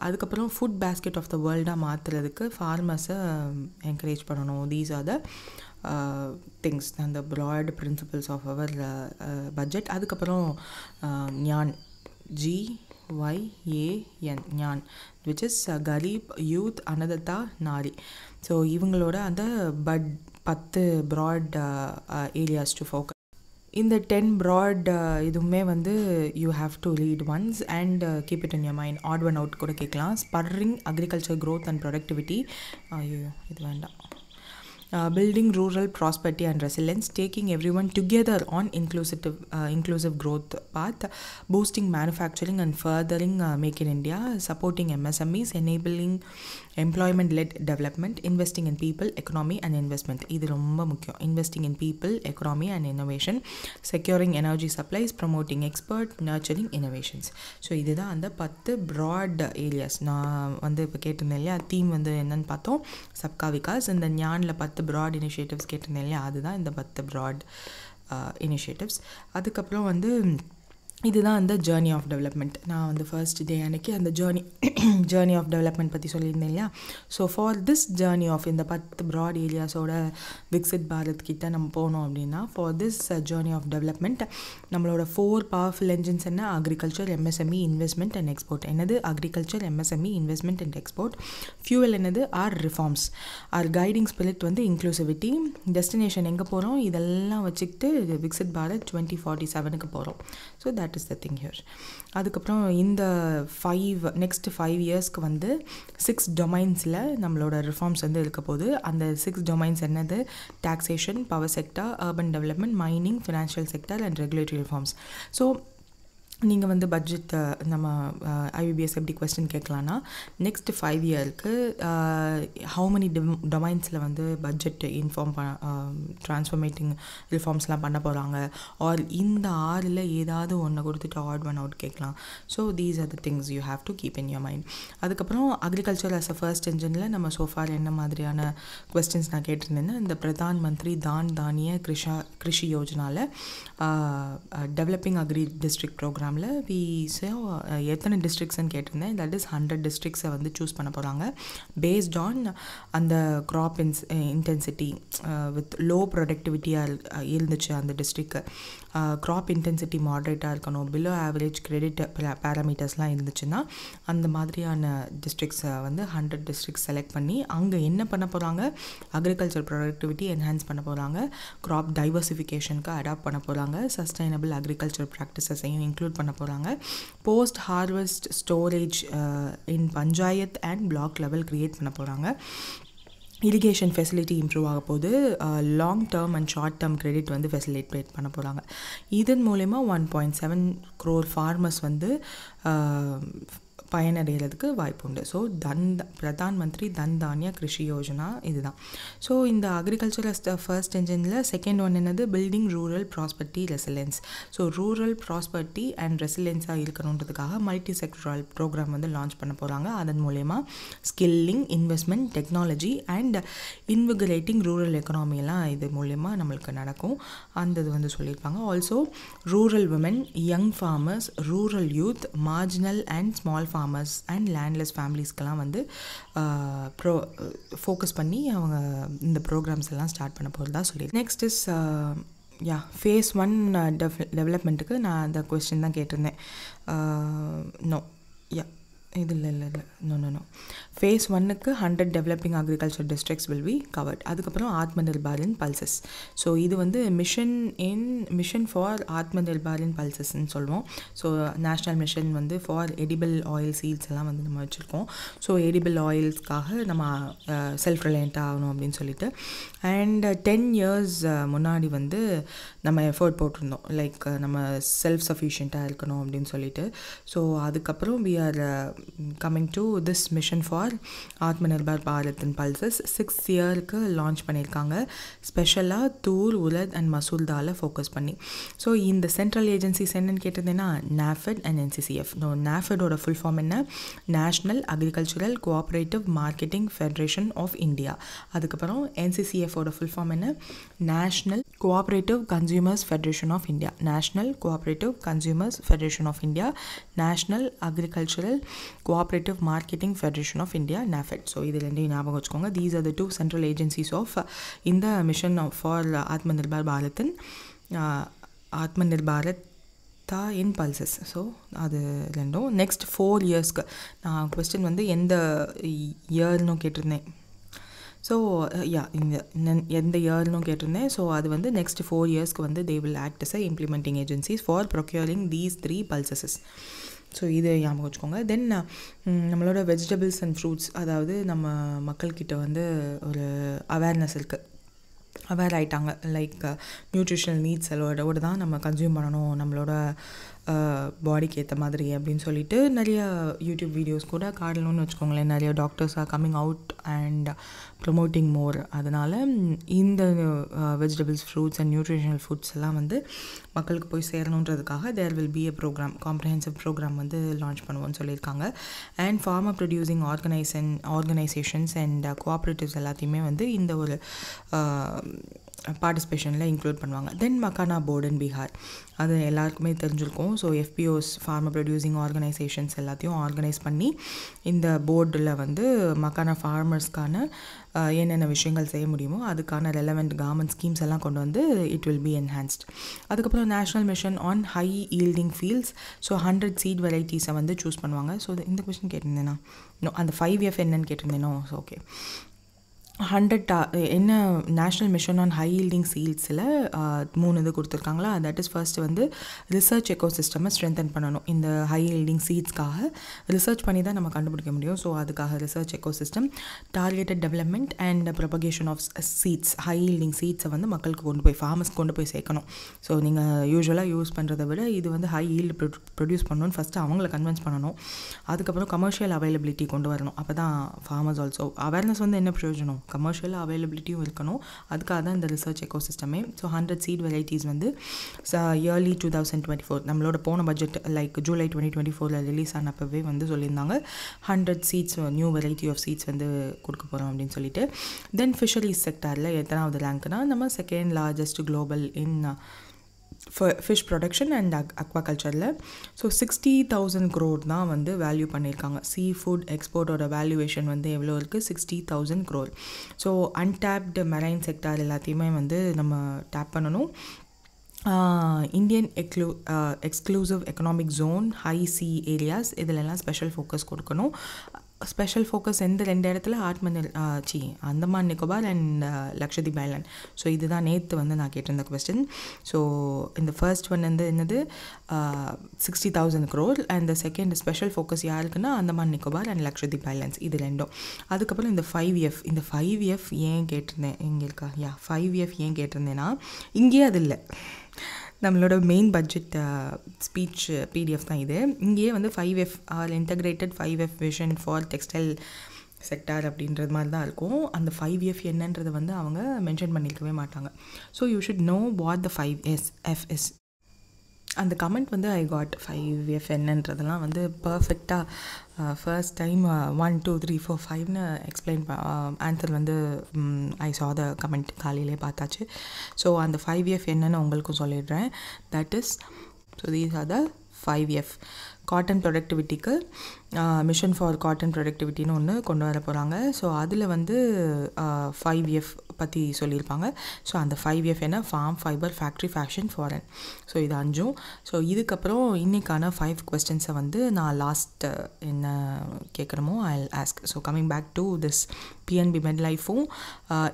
அதுக்கப்புறம் ஃபுட் பேஸ்கெட் ஆஃப் த வேர்ல்டாக மாற்றுறதுக்கு ஃபார்மர்ஸை என்கரேஜ் பண்ணணும். தீஸ் ஆர் த திங்ஸ் அந்த broad principles of our budget. அதுக்கப்புறம் Gyan GYAN Gyan which is Garib youth Annadata Nari. So இவங்களோட அந்த 10 ப்ராட் ஏரியாஸ் டு ஃபோக்கஸ். இந்த 10 ப்ராட் இதுவுமே வந்து you have to read once and keep it in your mind. Odd one out கூட கேட்கலாம். Spurring agriculture growth and productivity. ஐயோ இது வேண்டாம். Building rural prosperity and resilience, taking everyone together on inclusive growth path, boosting manufacturing and furthering Make in India, supporting MSMEs, enabling employment-led development, investing in people, economy and investment. இது ரொம்ப முக்கியம். Investing in people, economy and innovation, securing energy supplies, promoting export, nurturing innovations. So இதுதான் அந்த 10 broad areas. நான் வந்து இப்போ கேட்டிருந்தேன் இல்லையா, தீம் வந்து என்னன்னு பார்த்தோம், சப்கா விகாஸ். இந்த ஞானில் 10 ப்ராட் இனிஷியேட்டிவ்ஸ் கேட்டிருந்தேன் இல்லையா, அதுதான் இந்த 10 ப்ராட் இனிஷியேட்டிவ்ஸ். அதுக்கப்புறம் வந்து இதுதான் அந்த ஜேர்னி ஆஃப் டெவலப்மெண்ட். நான் வந்து ஃபர்ஸ்ட் டே அன்றைக்கி அந்த ஜேர்னி ஆஃப் டெவலப்மெண்ட் பற்றி சொல்லியிருந்தேன் இல்லையா. So for this journey of இந்த 10 ப்ராட் ஏரியாஸோட விக்சிட் பாரத் கிட்ட நம்ம போனோம் அப்படின்னா, for this journey of development நம்மளோட 4 பவர்ஃபுல் என்ஜின்ஸ் என்ன? Agriculture, MSME, investment and export. என்னது? Agriculture, MSME, investment and export. Fuel என்னது? Our reforms. Our guiding spirit வந்து இன்க்ளூசிவிட்டி. டெஸ்டினேஷன் எங்கே போகிறோம்? இதெல்லாம் வச்சுக்கிட்டு விக்சிட் பாரத் 2047க்கு போகிறோம். So that is the thing here. அதுக்கப்புறம் இந்த நெக்ஸ்ட் 5 இயர்ஸ்க்கு வந்து 6 டொமைன்ஸில் நம்மளோட ரிஃபார்ம்ஸ் வந்து இருக்க போது. அந்த 6 டொமைன்ஸ் என்னது? Taxation, power sector, urban development, mining, financial sector and regulatory reforms. So நீங்கள் வந்து பட்ஜெட் நம்ம IBPS எப்படி கொஸ்டின் கேட்கலான்னா, நெக்ஸ்ட் 5 இயருக்கு ஹவு மெனி டொமைன்ஸில் வந்து பட்ஜெட் ட்ரான்ஸ்ஃபர்மேட்டிங் ரிஃபார்ம்ஸ்லாம் பண்ண போகிறாங்க, ஆர் இந்த 6ல் ஏதாவது ஒன்று கொடுத்துட்டு ஆட் ஒன் அவுட் கேட்கலாம். So these are the things you have to keep in your mind. அதுக்கப்புறம் அக்ரிகல்ச்சர் ஆஸ் அ ஃபர்ஸ்ட் என்ஜினில் நம்ம சோஃபார் என்ன மாதிரியான கொஸ்டின்ஸ் நான் கேட்டிருந்தேன்னா, இந்த பிரதான் மந்திரி தான் தானிய கிருஷி யோஜனாவில் டெவலப்பிங் அக்ரி டிஸ்ட்ரிக்ட் ப்ரோக்ராம் எத்தனை டிஸ்ட்ரிக்ட்ஸ்ன்னு கேட்டிருந்தேன். தட் இஸ் 100 டிஸ்ட்ரிக்ட்ஸை வந்து சூஸ் பண்ண போகிறாங்க பேஸ்ட் ஆன் அந்த க்ராப் இன்டென்சிட்டி வித் லோ ப்ரொடக்டிவிட்டியாக இருந்துச்சு அந்த டிஸ்ட்ரிக்ட். க்ராப் இன்டென்சிட்டி மாட்ரேட்டாக இருக்கணும், பிலோ ஆவரேஜ் கிரெடிட் பேராமீட்டர்ஸ்லாம் இருந்துச்சுன்னா அந்த மாதிரியான டிஸ்ட்ரிக்ஸை வந்து 100 டிஸ்ட்ரிக்ட்ஸ் செலக்ட் பண்ணி அங்கே என்ன பண்ண போகிறாங்க? அக்ரிகல்ச்சர் ப்ரொடக்டிவிட்டி என்ஹான்ஸ் பண்ண போகிறாங்க, க்ராப் டைவர்சிஃபிகேஷனுக்கு அடாப்ட் பண்ண போகிறாங்க, சஸ்டைனபிள் அக்ரிகல்ச்சர் ப்ராக்டிசஸையும் இன்க்ளூட் பண்ண போகிறாங்க, post harvest storage in panchayat and block level create பண்ண போகிறாங்க, இரிகேஷன் ஃபெசிலிட்டி இம்ப்ரூவ் ஆக போது, long term and short term credit வந்து ஃபெசிலிட்டேட் பண்ண போகிறாங்க. இதன் மூலயமா 1.7 crore ஃபார்மர்ஸ் வந்து பயனடைகிறதுக்கு வாய்ப்பு உண்டு. ஸோ பிரதான் மந்திரி தன் தானிய கிருஷி யோஜனா இதுதான். ஸோ இந்த அக்ரிகல்ச்சர் அஸ் த ஃபர்ஸ்ட் என்ஜினில் செகண்ட் ஒன் என்னது? Building rural prosperity resilience. So rural prosperity and ரெசிலியன்ஸாக இருக்கணுன்றதுக்காக மல்டி செக்டரல் ப்ரோக்ராம் வந்து லான்ச் பண்ண போகிறாங்க. அதன் மூலயமா skilling, investment, technology and invigorating rural எக்கனாமியெல்லாம் இது மூலயமா நம்மளுக்கு நடக்கும். அந்த இது வந்து சொல்லியிருப்பாங்க. Also rural women, young farmers, rural youth, marginal and small farmers and landless ஃபேமிலிஸ்க்கெல்லாம் வந்து ஃபோக்கஸ் பண்ணி அவங்க இந்த ப்ரோக்ராம்ஸ் எல்லாம் ஸ்டார்ட் பண்ண போகிறதா சொல்லி. நெக்ஸ்ட் இஸ் phase 1 டெவலப்மெண்ட்டுக்கு நான் அந்த கொஸ்டின் தான் கேட்டிருந்தேன். இது இல்லை நோ phase 1க்கு 100 developing agriculture districts will be covered. அதுக்கப்புறம் ஆத்ம நிர்பார் இன் பல்சஸ். ஸோ இது வந்து மிஷன் ஃபார் ஆத்ம நிர்பார் இன் பல்சஸ்ன்னு சொல்லுவோம். ஸோ நேஷ்னல் மிஷன் வந்து ஃபார் எடிபிள் ஆயில் சீட்ஸ் எல்லாம் வந்து நம்ம வச்சுருக்கோம். ஸோ எடிபிள் ஆயில்ஸ்க்காக நம்ம செல்ஃப் ரிலையண்ட்டாக ஆகணும் அப்படின்னு சொல்லிட்டு. அண்ட் 10 years முன்னாடி வந்து நம்ம எஃபர்ட் போட்டிருந்தோம், லைக் நம்ம செல்ஃப் சஃபிஷியண்ட்டாக இருக்கணும் அப்படின்னு சொல்லிட்டு. ஸோ அதுக்கப்புறம் we are coming to this mission for Atma Nirbhar Bharat in pulses 6th இயருக்கு லான்ச் பண்ணியிருக்காங்க. ஸ்பெஷலாக தூர், உலத் அண்ட் மசூல்தாவில் ஃபோக்கஸ் பண்ணி. ஸோ இந்த சென்ட்ரல் ஏஜென்சிஸ் என்னன்னு கேட்டதுன்னா NAFED அண்ட் NCCF. NAFEDோட ஃபுல் ஃபார்ம் என்ன? National agricultural cooperative marketing federation of India. அதுக்கப்புறம் NCCFோட ஃபுல் ஃபார்ம் என்ன? National Cooperative Consumers Federation of India, National Cooperative Consumers Federation of India, National Agricultural Cooperative Marketing Federation of India, NAFED. So இதில் ரெண்டையும் ஞாபகம் வச்சுக்கோங்க. These are the two central agencies of in the mission for Atmanirbhar Bharatன் Atmanirbharat in pulses. So அது ரெண்டும். Next 4 இயர்ஸ்க்கு நான் question வந்து எந்த இயர்னும் கேட்டிருந்தேன். ஸோ எந்த இயர்னும் கேட்டிருந்தேன். ஸோ அது வந்து நெக்ஸ்ட் 4 இயர்ஸ்க்கு வந்து they will act as implementing agencies for procuring these 3 pulses. So இது ஞாபகம் வச்சுக்கோங்க. தென் நம்மளோட வெஜிடபிள்ஸ் அண்ட் ஃப்ரூட்ஸ், அதாவது நம்ம மக்கள்கிட்ட வந்து ஒரு அவேர்னஸ் இருக்குது, அவேர் ஆகிட்டாங்க. லைக் நியூட்ரிஷனல் நீட்ஸ் அளவோட தான் நம்ம கன்சியூம் பண்ணணும் நம்மளோட பாடிக்கு ஏற்ற மாதிரி அப்படின்னு சொல்லிட்டு நிறைய யூடியூப் வீடியோஸ் கூட காட்டணும்னு வச்சுக்கோங்களேன். நிறைய doctors are coming out and promoting more. அதனால் இந்த vegetables, fruits and nutritional foods எல்லாம் வந்து மக்களுக்கு போய் சேரணுன்றதுக்காக there will be a programme, comprehensive programme வந்து லான்ச் பண்ணுவோன்னு சொல்லியிருக்காங்க. And farmer producing organisations and cooperatives எல்லாத்தையுமே வந்து இந்த ஒரு பார்ட்டிசிபேஷனில் இன்க்ளூட் பண்ணுவாங்க. Then makhana board in Bihar, அது எல்லாருக்குமே தெரிஞ்சிருக்கும். So FPOs, farmer producing organisations எல்லாத்தையும் ஆர்கனைஸ் பண்ணி இந்த போர்டில் வந்து மக்கானா ஃபார்மர்ஸ்க்கான என்னென்ன விஷயங்கள் செய்ய முடியுமோ அதுக்கான ரெலவெண்ட் கவர்மெண்ட் ஸ்கீம்ஸ் எல்லாம் கொண்டு வந்து இட் வில் பி என்ஹான்ஸ்ட். அதுக்கப்புறம் national mission on high yielding fields. So 100 seed வெரைட்டிஸை வந்து சூஸ் பண்ணுவாங்க. ஸோ இந்த கொஸ்டின் கேட்டிருந்தேனா, அந்த 5F என்னன்னு கேட்டிருந்தேனோ. ஸோ ஓகே, 100 என்ன national mission on high yielding சீட்ஸில் 3 இது கொடுத்துருக்காங்களா. தட் இஸ் ஃபர்ஸ்ட் வந்து ரிசர்ச் எக்கோசிஸ்டமை ஸ்ட்ரென்தன் பண்ணணும். இந்த ஹை ஈல்டிங் சீட்ஸ்க்காக ரிசர்ச் பண்ணி தான் நம்ம கண்டுபிடிக்க முடியும். ஸோ அதுக்காக research ecosystem, targeted development and propagation of seeds. High yielding சீட்ஸை வந்து மக்களுக்கு கொண்டு போய், ஃபார்மர்ஸ் கொண்டு போய் சேர்க்கணும். ஸோ நீங்கள் யூஸ்வலாக யூஸ் பண்ணுறதை விட இது வந்து ஹை ஈல்டு ப்ரொடியூஸ் பண்ணணும்னு ஃபஸ்ட்டு அவங்கள கன்வின்ஸ் பண்ணணும். அதுக்கப்புறம் கமர்ஷியல் அவைலபிலிட்டி கொண்டு வரணும். அப்போ தான் ஃபார்மர்ஸ் ஆல்சோ அவேர்னஸ் வந்து என்ன பிரயோஜனம், கமர்ஷியல் அவைலபிலிட்டியும் இருக்கணும். அதுக்காக தான் இந்த ரிசர்ச் எக்கோசிஸ்டமே. ஸோ 100 சீட் வெரைட்டிஸ் வந்து இயர்லி 2024 நம்மளோட போன பட்ஜெட் லைக் ஜூலை 2024 ரிலீஸ் ஆனப்பவே வந்து சொல்லியிருந்தாங்க 100 seeds, new variety of seeds வந்து கொடுக்க போகிறோம் அப்படின்னு சொல்லிட்டு. தென் ஃபிஷரிஸ் செக்டாரில் எத்தனாவது ரேங்க்னா நம்ம second largest global in fish production and அக்வாகல்ச்சரில். ஸோ 60,000 crore தான் வந்து வேல்யூ பண்ணியிருக்காங்க. சீ ஃபுட் எக்ஸ்போர்ட்டோட வேல்யூவேஷன் வந்து எவ்வளோ இருக்குது, 60,000 crore. So untapped marine sector எல்லாத்தையுமே வந்து நம்ம டேப் பண்ணணும். Indian exclusive economic zone, high sea areas, இதிலெல்லாம் ஸ்பெஷல் ஃபோக்கஸ் கொடுக்கணும். ஸ்பெஷல் ஃபோக்கஸ் எந்த 2 இடத்துல, Andaman Nicobar and Lakshadweep island. So இதுதான் நேற்று வந்து நான் கேட்டிருந்த கொஸ்டின். ஸோ இந்த ஃபர்ஸ்ட் ஒன் வந்து என்னது 60,000 crore and the second special focus யாருக்குன்னா அந்தமான் நிக்கோபார் அண்ட் லக்ஷதீப் ஐலாண்ட்ஸ், இது ரெண்டும். அதுக்கப்புறம் இந்த 5F, இந்த 5F ஏன் கேட்டிருந்தேன், இங்கே இருக்கா, 5F ஏன் கேட்டிருந்தேன்னா இங்கேயே அது இல்லை, நம்மளோட மெயின் பட்ஜெட் ஸ்பீச் PDF தான் இது. இங்கேயே வந்து 5F or integrated 5F vision for textile sector அப்படின்றது மாதிரி தான் இருக்கும். அந்த 5F என்னன்றதை வந்து அவங்க மென்ஷன் பண்ணியிருக்கவே மாட்டாங்க. So you should know what the 5F is. அந்த கமெண்ட் வந்து ஐ காட் 5F என்னன்றதெல்லாம் வந்து பர்ஃபெக்டாக ஃபர்ஸ்ட் டைம் 1 2 3 4 5ன்னு எக்ஸ்பிளைன் ஆன்சர் வந்து ஐ சா த கமெண்ட் காலையிலே பார்த்தாச்சு. ஸோ அந்த 5F என்னன்னு உங்களுக்கும் சொல்லிடுறேன். That is, so these are the 5F. Cotton ப்ரொடக்டிவிட்டிக்கு மிஷன் ஃபார் காட்டன் ப்ரொடக்டிவிட்டின்னு ஒன்று கொண்டு வர போகிறாங்க. ஸோ அதில் வந்து 5F பற்றி சொல்லியிருப்பாங்க. ஸோ அந்த 5F என்ன, farm, fibre, factory, fashion, foreign. So இது 5. ஸோ இதுக்கப்புறம் இன்றைக்கான 5 கொஸ்டின்ஸை வந்து நான் லாஸ்ட் என்ன கேட்குறமோ I ask. So coming back to this PNB மெட்லைஃபும்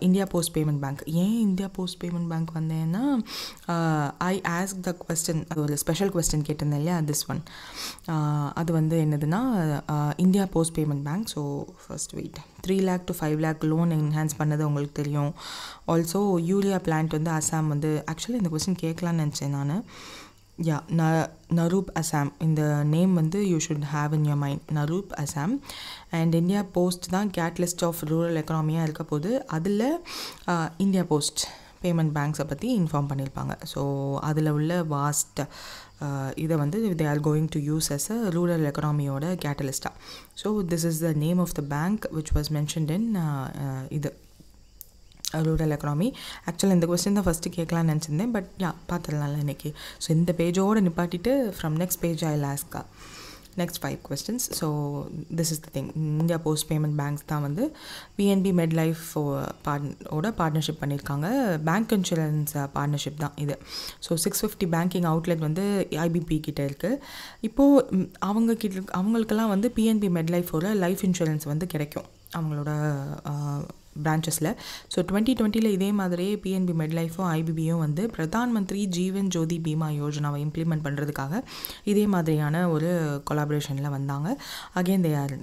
இந்தியா போஸ்ட் பேமெண்ட் பேங்க். ஏன் இந்தியா போஸ்ட் பேமெண்ட் பேங்க் வந்தேன்னா ஐ ஆஸ்க் த கொஸ்டின், ஒரு ஸ்பெஷல் கொஸ்டின் கேட்டிருந்தேன் இல்லையா, திஸ் ஒன். அது வந்து என்னதுன்னா India post payment bank. So first wait, 3 lakh to 5 lakh loan enhance பண்ணது உங்களுக்கு தெரியும். ஆல்சோ யூரியா பிளான்ட் வந்து அசாம் வந்து, ஆக்சுவலி இந்த கொஸ்டின் கேட்கலான்னு நினச்சேன் நான். நரூப் அசாம், இந்த நேம் வந்து you should have in your mind, நரூப் அசாம். அண்ட் இந்தியா போஸ்ட் தான் கேட்டலிஸ்ட் ஆஃப் ரூரல் எக்கனாமியாக இருக்க போது. அதில் இந்தியா போஸ்ட் பேமெண்ட் பேங்க்ஸை பற்றி இன்ஃபார்ம் பண்ணியிருப்பாங்க. ஸோ அதில் உள்ள வாஸ்ட் இதை வந்து they are going to use as a rural எக்கனாமியோட கேட்டலிஸ்டாக. So this is the name of the bank which was mentioned in இது ரூரல் எக்கனாமி. ஆக்சுவலாக இந்த கொஸ்டின் தான் ஃபஸ்ட்டு கேட்கலான்னு நினச்சிருந்தேன், பட் பார்த்துடலாம்ல இன்றைக்கி. ஸோ இந்த பேஜோடு நிப்பாட்டிட்டு ஃப்ரம் நெக்ஸ்ட் பேஜ் ஐ லாஸ்கா next 5 questions. So this is the thing, India Post Payment Banks தான் வந்து PNB MedLife ஓட பார்ட்னர்ஷிப் பண்ணியிருக்காங்க. பேங்க் இன்சூரன்ஸ் பார்ட்னர்ஷிப் தான் இது. ஸோ 650 பேங்கிங் அவுட்லெட் வந்து IBP கிட்டே இருக்குது. இப்போது அவங்களுக்கெல்லாம் வந்து PNB MedLifeோட லைஃப் இன்சூரன்ஸ் வந்து கிடைக்கும் அவங்களோட பிரான்ச்சஸில். ஸோ 2020 இதே மாதிரியே PNB MedLifeும் IBBயும் வந்து பிரதான் மந்திரி ஜீவன் ஜோதி பீமா யோஜனாவை இம்ப்ளிமெண்ட் பண்ணுறதுக்காக இதே மாதிரியான ஒரு கொலாபரேஷனில் வந்தாங்க. Again they are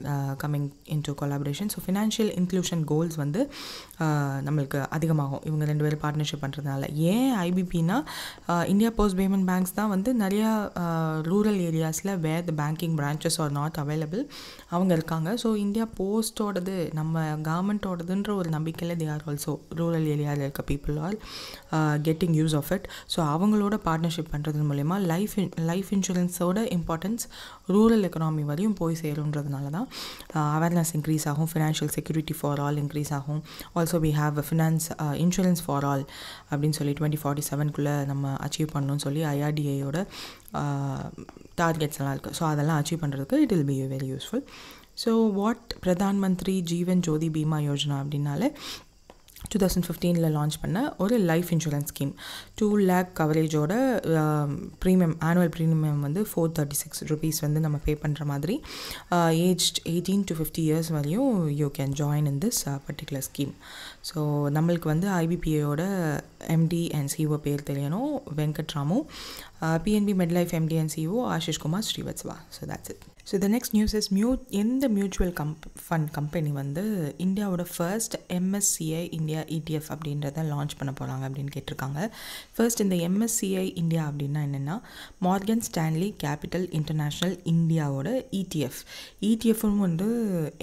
coming into collaboration. So financial inclusion goals வந்து நம்மளுக்கு அதிகமாகும் இவங்க 2 பேரும் பார்ட்னர்ஷிப் பண்ணுறதுனால. ஏன் IBPனா இந்தியா போஸ்ட் பேமெண்ட் பேங்க்ஸ் தான் வந்து நிறையா ரூரல் ஏரியாஸில் where the banking branches are not available அவங்க இருக்காங்க. ஸோ இந்தியா போஸ்ட்டோடது நம்ம கவர்மெண்ட்டோடதுன்ற ஒரு நம்பிக்கையில் தே ஆர் ஆல்சோ ரூரல் ஏரியாவில் இருக்க people are getting use of it. So அவங்களோட பார்ட்னர்ஷிப் பண்ணுறது மூலயமா லைஃப் இன்சூரன்ஸோட இம்பார்ட்டன்ஸ் ரூரல் எக்கனாமி வரையும் போய் சேருன்றதுனால தான் அவேர்னஸ் இன்க்ரீஸ் ஆகும், financial security for all increase ஆகும். Also we have finance insurance for all அப்படின்னு சொல்லி 2047 நம்ம அச்சீவ் பண்ணணும்னு சொல்லி IRDAயோட டார்கெட்ஸ் எல்லாம் இருக்குது. ஸோ அதெல்லாம் அச்சீவ் பண்ணுறதுக்கு it will be very useful. So what Pradhan Mantri Jeevan Jyoti Bima Yojana அப்படின்னாலே 2015 லான்ச் பண்ண ஒரு லைஃப் இன்சூரன்ஸ் ஸ்கீம். 2 lakh கவரேஜோட ப்ரீமியம் ஆனுவல் ப்ரீமியம் வந்து 436 rupees வந்து நம்ம பே பண்ணுற மாதிரி ஏஜ் 18 to 50 years வரையும் you can join in this particular scheme. So நம்மளுக்கு வந்து IBPயோட MD and CEO பேர் தெரியணும், Venkatramu. PNB MedLife MD and CEO Ashish Kumar Srivastava. So that's it. So the next news is எந்த மியூச்சுவல் ஃபண்ட் கம்பெனி வந்து இந்தியாவோட ஃபர்ஸ்ட் MSCI இந்தியா ETF அப்படின்றத launch பண்ண போகிறாங்க அப்படின்னு கேட்டிருக்காங்க. ஃபர்ஸ்ட் இந்த MSCI இந்தியா அப்படின்னா என்னென்னா மார்கன் ஸ்டான்லி கேபிட்டல் இன்டர்நேஷ்னல் இந்தியாவோட ETF வந்து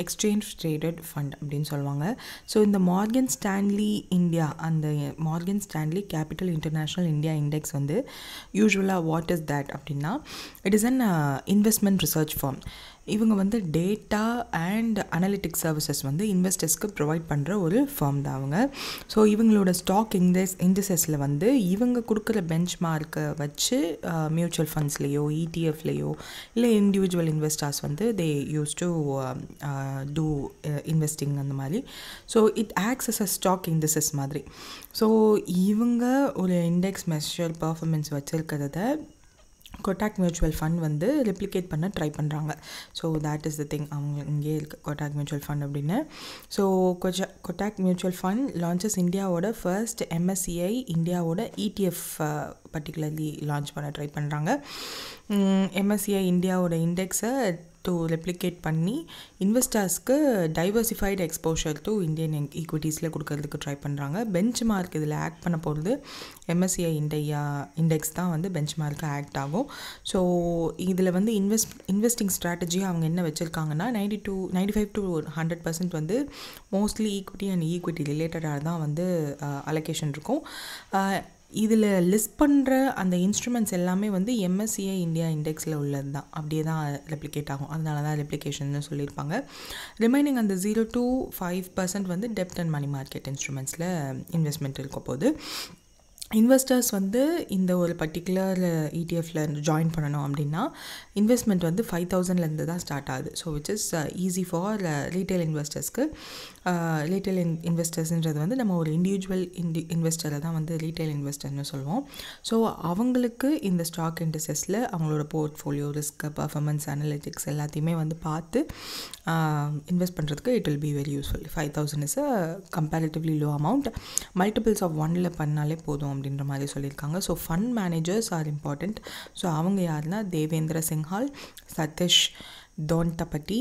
எக்ஸ்சேஞ்ச் ட்ரேடட் ஃபண்ட் அப்படின்னு சொல்லுவாங்க. ஸோ இந்த மார்கன் ஸ்டான்லி இந்தியா, அந்த Morgan Stanley capital international India index வந்து யூஸ்வலாக வாட் இஸ் தேட் அப்படின்னா it is an investment research firm. இவங்க வந்து டேட்டா அண்ட் அனலிட்டிக்ஸ் சர்வீசஸ் வந்து இன்வெஸ்டர்ஸ்க்கு ப்ரொவைட் பண்ணுற ஒரு ஃபார்ம் தான் அவங்க. ஸோ இவங்களோட ஸ்டாக் இண்டெக்ஸஸில் வந்து இவங்க கொடுக்குற பெஞ்ச் மார்க்கை வச்சு மியூச்சுவல் ஃபண்ட்ஸ்லேயோ ETFலேயோ இல்லை இண்டிவிஜுவல் இன்வெஸ்டர்ஸ் வந்து they use to do investing அந்த மாதிரி. So it acts as a stock indexes மாதிரி. ஸோ இவங்க ஒரு இண்டெக்ஸ் மெஷர் பர்ஃபார்மன்ஸ் வச்சுருக்கிறத கொட்டாக் மியூச்சுவல் ஃபண்ட் வந்து ரெப்ளிகேட் பண்ண ட்ரை பண்ணுறாங்க. So that is the thing. அவங்க இங்கே இருக்குது கொட்டாக் மியூச்சுவல் ஃபண்ட் அப்படின்னு. So Kotak mutual fund launches இந்தியாவோட ஃபர்ஸ்ட் MSCI இந்தியாவோட ETF பர்டிகுலர்லி லான்ச் பண்ண ட்ரை பண்ணுறாங்க. MSCI இந்தியாவோட இண்டெக்ஸை டு ரெப்ளிகேட் பண்ணி இன்வெஸ்டர்ஸ்க்கு டைவர்சிஃபைடு எக்ஸ்போஷர் டு இந்தியன் ஈக்விட்டிஸில் கொடுக்கறதுக்கு ட்ரை பண்ணுறாங்க. பெஞ்ச் மார்க் இதில் ஆக்ட் பண்ண போகிறது MSCI இண்டெக்ஸ் தான் வந்து பெஞ்ச் மார்க்காக ஆக்ட் ஆகும். ஸோ இதில் வந்து இன்வெஸ்டிங் ஸ்ட்ராட்டஜி அவங்க என்ன வச்சுருக்காங்கன்னா 95 to 100% வந்து மோஸ்ட்லி ஈக்விட்டி அண்ட் ஈக்விட்டி ரிலேட்டடாக தான் வந்து அலோகேஷன் இருக்கும். இதில் லிஸ்ட் பண்ணுற அந்த இன்ஸ்ட்ருமெண்ட்ஸ் எல்லாமே வந்து MSCI இந்தியா இண்டெக்ஸில் உள்ளது தான், அப்படியே தான் ரெப்ளிகேட் ஆகும். அதனால தான் ரெப்ளிகேஷன்னு சொல்லியிருப்பாங்க. ரிமைனிங் அந்த 0 to 5% வந்து டெப்ட் அண்ட் மணி மார்க்கெட் இன்ஸ்ட்ருமெண்ட்ஸில் இன்வெஸ்ட்மெண்ட் இருக்க போது இன்வெஸ்டர்ஸ் வந்து இந்த ஒரு பர்டிகுலர் ETFில் ஜாயின் பண்ணணும் அப்படின்னா இன்வெஸ்ட்மெண்ட் வந்து 5,000லேருந்து தான் ஸ்டார்ட் ஆகுது. So which is easy for retail இன்வெஸ்டர்ஸ்க்கு. ரீட்டைல் இன்வெஸ்டர்ஸ்ன்றது வந்து நம்ம ஒரு இண்டிவிஜுவல் இன்வெஸ்டரை தான் வந்து ரீட்டைல் இன்வெஸ்டர்னு சொல்லுவோம். ஸோ அவங்களுக்கு இந்த ஸ்டாக் இண்டெக்ஸஸில் அவங்களோட போர்ட்ஃபோலியோ ரிஸ்க் பர்ஃபார்மன்ஸ் அனலிட்டிக்ஸ் எல்லாத்தையுமே வந்து பார்த்து இன்வெஸ்ட் பண்ணுறதுக்கு it will be very useful. 5,000 is a comparatively low amount. Multiples of 1ல் பண்ணாலே போதும் அப்படின்ற மாதிரி சொல்லியிருக்காங்க. So fund managers are important. ஸோ அவங்க யாருன்னா தேவேந்திர சிங்ஹால், சதீஷ் தோன்டபட்டி,